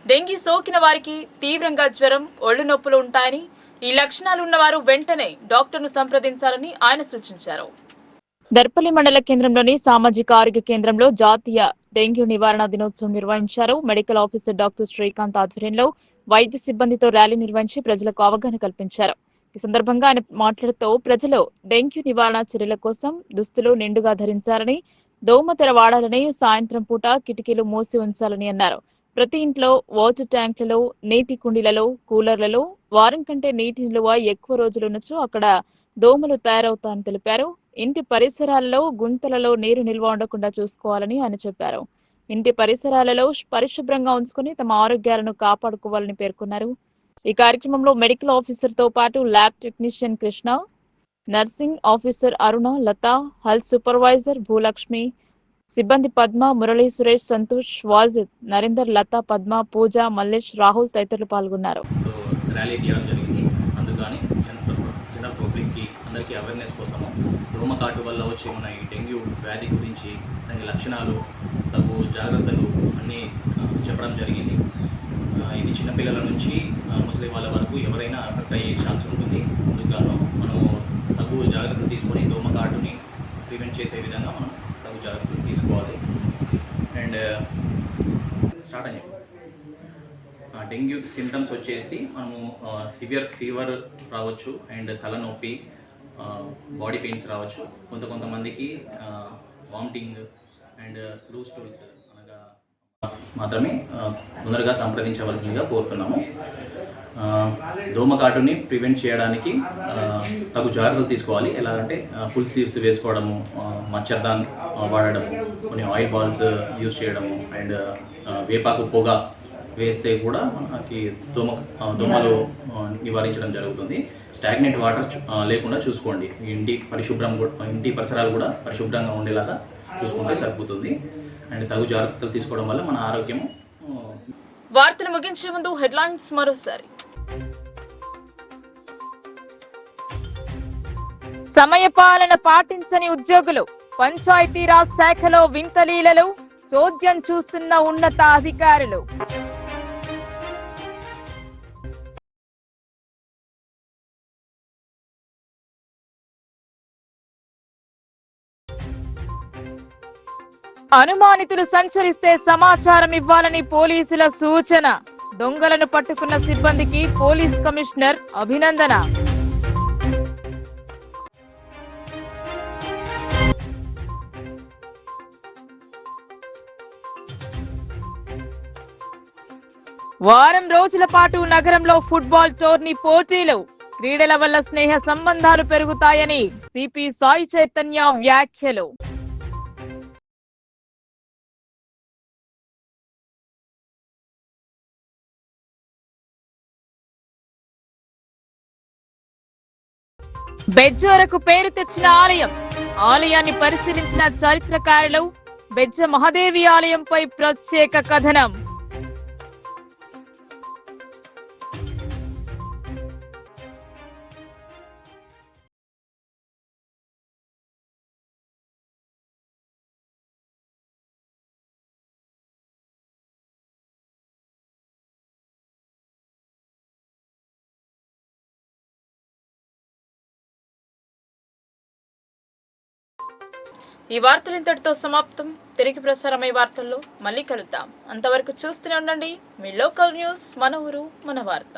Speaker 1: డెంగీ సోకిన వారికి తీవ్రంగా జ్వరం, ఒళ్ళు నొప్పులు ఉంటాయని, ఈ లక్షణాలు ఉన్నవారు వెంటనే డాక్టర్ను సంప్రదించాలని ఆయన సూచించారు. దర్పల్లి మండల కేంద్రంలోని సామాజిక ఆరోగ్య కేంద్రంలో జాతీయ డెంగ్యూ నివారణ దినోత్సవం నిర్వహించారు. మెడికల్ ఆఫీసర్ డాక్టర్ శ్రీకాంత్ ఆధ్వర్యంలో వైద్య సిబ్బందితో ర్యాలీ నిర్వహించి ప్రజలకు అవగాహన కల్పించారు. ఈ సందర్భంగా ఆయన మాట్లాడుతూ ప్రజలు డెంగ్యూ నివారణ చర్యల కోసం దుస్తులు నిండుగా ధరించాలని, దోమతెర వాడాలని, సాయంత్రం పూట కిటికీలు మూసి ఉంచాలని అన్నారు. ప్రతి ఇంట్లో వాటర్ ట్యాంకులలో, నీటి కుండీలలో, కూలర్లలో వారం కంటే నీటి నిలువ ఎక్కువ రోజులున్నచో అక్కడ దోమలు తయారవుతాయని తెలిపారు. ఇంటి పరిసరాలలో, గుంతలలో నీరు నిల్వ ఉండకుండా చూసుకోవాలని ఆయన చెప్పారు. ఇంటి పరిసరాలలో పరిశుభ్రంగా ఉంచుకుని తమ ఆరోగ్యాలను కాపాడుకోవాలని పేర్కొన్నారు. ఈ కార్యక్రమంలో మెడికల్ ఆఫీసర్ తో పాటు lab technician Krishna, nursing officer Aruna, Latha, health supervisor Bhulakshmi, సిబ్బంది పద్మ, మురళీ, సురేష్, సంతోష్, వాజిద్, నరేందర్, లత, పద్మ, పూజ, మల్లేష్, రాహుల్ తదితరులు పాల్గొన్నారు.
Speaker 21: ర్యాలీ తీయడం జరిగింది. అందుకని జనరల్ పబ్లిక్కి అందరికీ అవేర్నెస్ కోసము దోమకాటు వల్ల వచ్చే మన ఈ డెంగ్యూ వ్యాధి గురించి, దాని లక్షణాలు, తగు జాగ్రత్తలు అన్నీ చెప్పడం జరిగింది. ఇది చిన్నపిల్లల నుంచి ముసలి వాళ్ళ వరకు ఎవరైనా అఫెక్ట్ అయ్యే ఛాన్స్ ఉంటుంది. అందుకని మనము తగు జాగ్రత్తలు తీసుకొని దోమకాటుని ప్రివెంట్ చేసే విధంగా మనం తగు జాగ్రత్తలు తీసుకోవాలి. అండ్ స్టార్ట్ అయ్యాయి డెంగ్యూ సిమ్టమ్స్ వచ్చేసి మనము సివియర్ ఫీవర్ రావచ్చు, అండ్ తలనొప్పి, బాడీ పెయిన్స్ రావచ్చు. కొంతమందికి వామిటింగ్ అండ్ లూజ్ స్టూల్స్ అనగా మాత్రమే తొందరగా సంప్రదించవలసిందిగా కోరుతున్నాము. దోమకాటుని ప్రివెంట్ చేయడానికి తగు జాగ్రత్తలు తీసుకోవాలి. ఎలాగంటే ఫుల్ స్లీవ్స్ వేసుకోవడము, మచ్చర్దాన్ వాడడము, కొన్ని ఆయిల్ బాల్స్ యూజ్ చేయడము, అండ్ వేపాకు పొగ వేస్తే కూడా మనకి దోమలు నివారించడం జరుగుతుంది. స్టాగ్నెంట్ వాటర్ లేకుండా చూసుకోండి. ఇంటి పరిసరాలు కూడా పరిశుభ్రంగా ఉండేలాగా చూసుకుంటే సరిపోతుంది. అండ్ తగు జాగ్రత్తలు తీసుకోవడం వల్ల మన ఆరోగ్యము.
Speaker 1: వార్తలు ముగించే ముందు హెడ్లైన్స్ మరోసారి. సమయపాలన పాటించని ఉద్యోగులు, పంచాయతీరాజ్ శాఖలో వింతలీలలు, చోద్యం చూస్తున్న ఉన్నత అధికారులు. అనుమానితులు సంచరిస్తే సమాచారం ఇవ్వాలని పోలీసుల సూచన. దొంగలను పట్టుకున్న సిబ్బందికి పోలీస్ కమిషనర్ అభినందన. వారం రోజుల పాటు నగరంలో ఫుట్బాల్ టోర్నీ పోటీలు. క్రీడల వల్ల స్నేహ సంబంధాలు పెరుగుతాయని సిపి సాయి చైతన్య వ్యాఖ్యలు. బెజ్జోరకు పేరు తెచ్చిన ఆలయం. ఆలయాన్ని పరిశీలించిన చరిత్రకారులు బెజ్జ మహాదేవి ఆలయంపై ప్రత్యేక కథనం. ఈ వార్తలు ఇంతటితో సమాప్తం. తిరిగి ప్రసారమయ్యే వార్తల్లో మళ్ళీ కలుద్దాం. అంతవరకు చూస్తూనే ఉండండి మీ లోకల్ న్యూస్. మన ఊరు మన వార్త.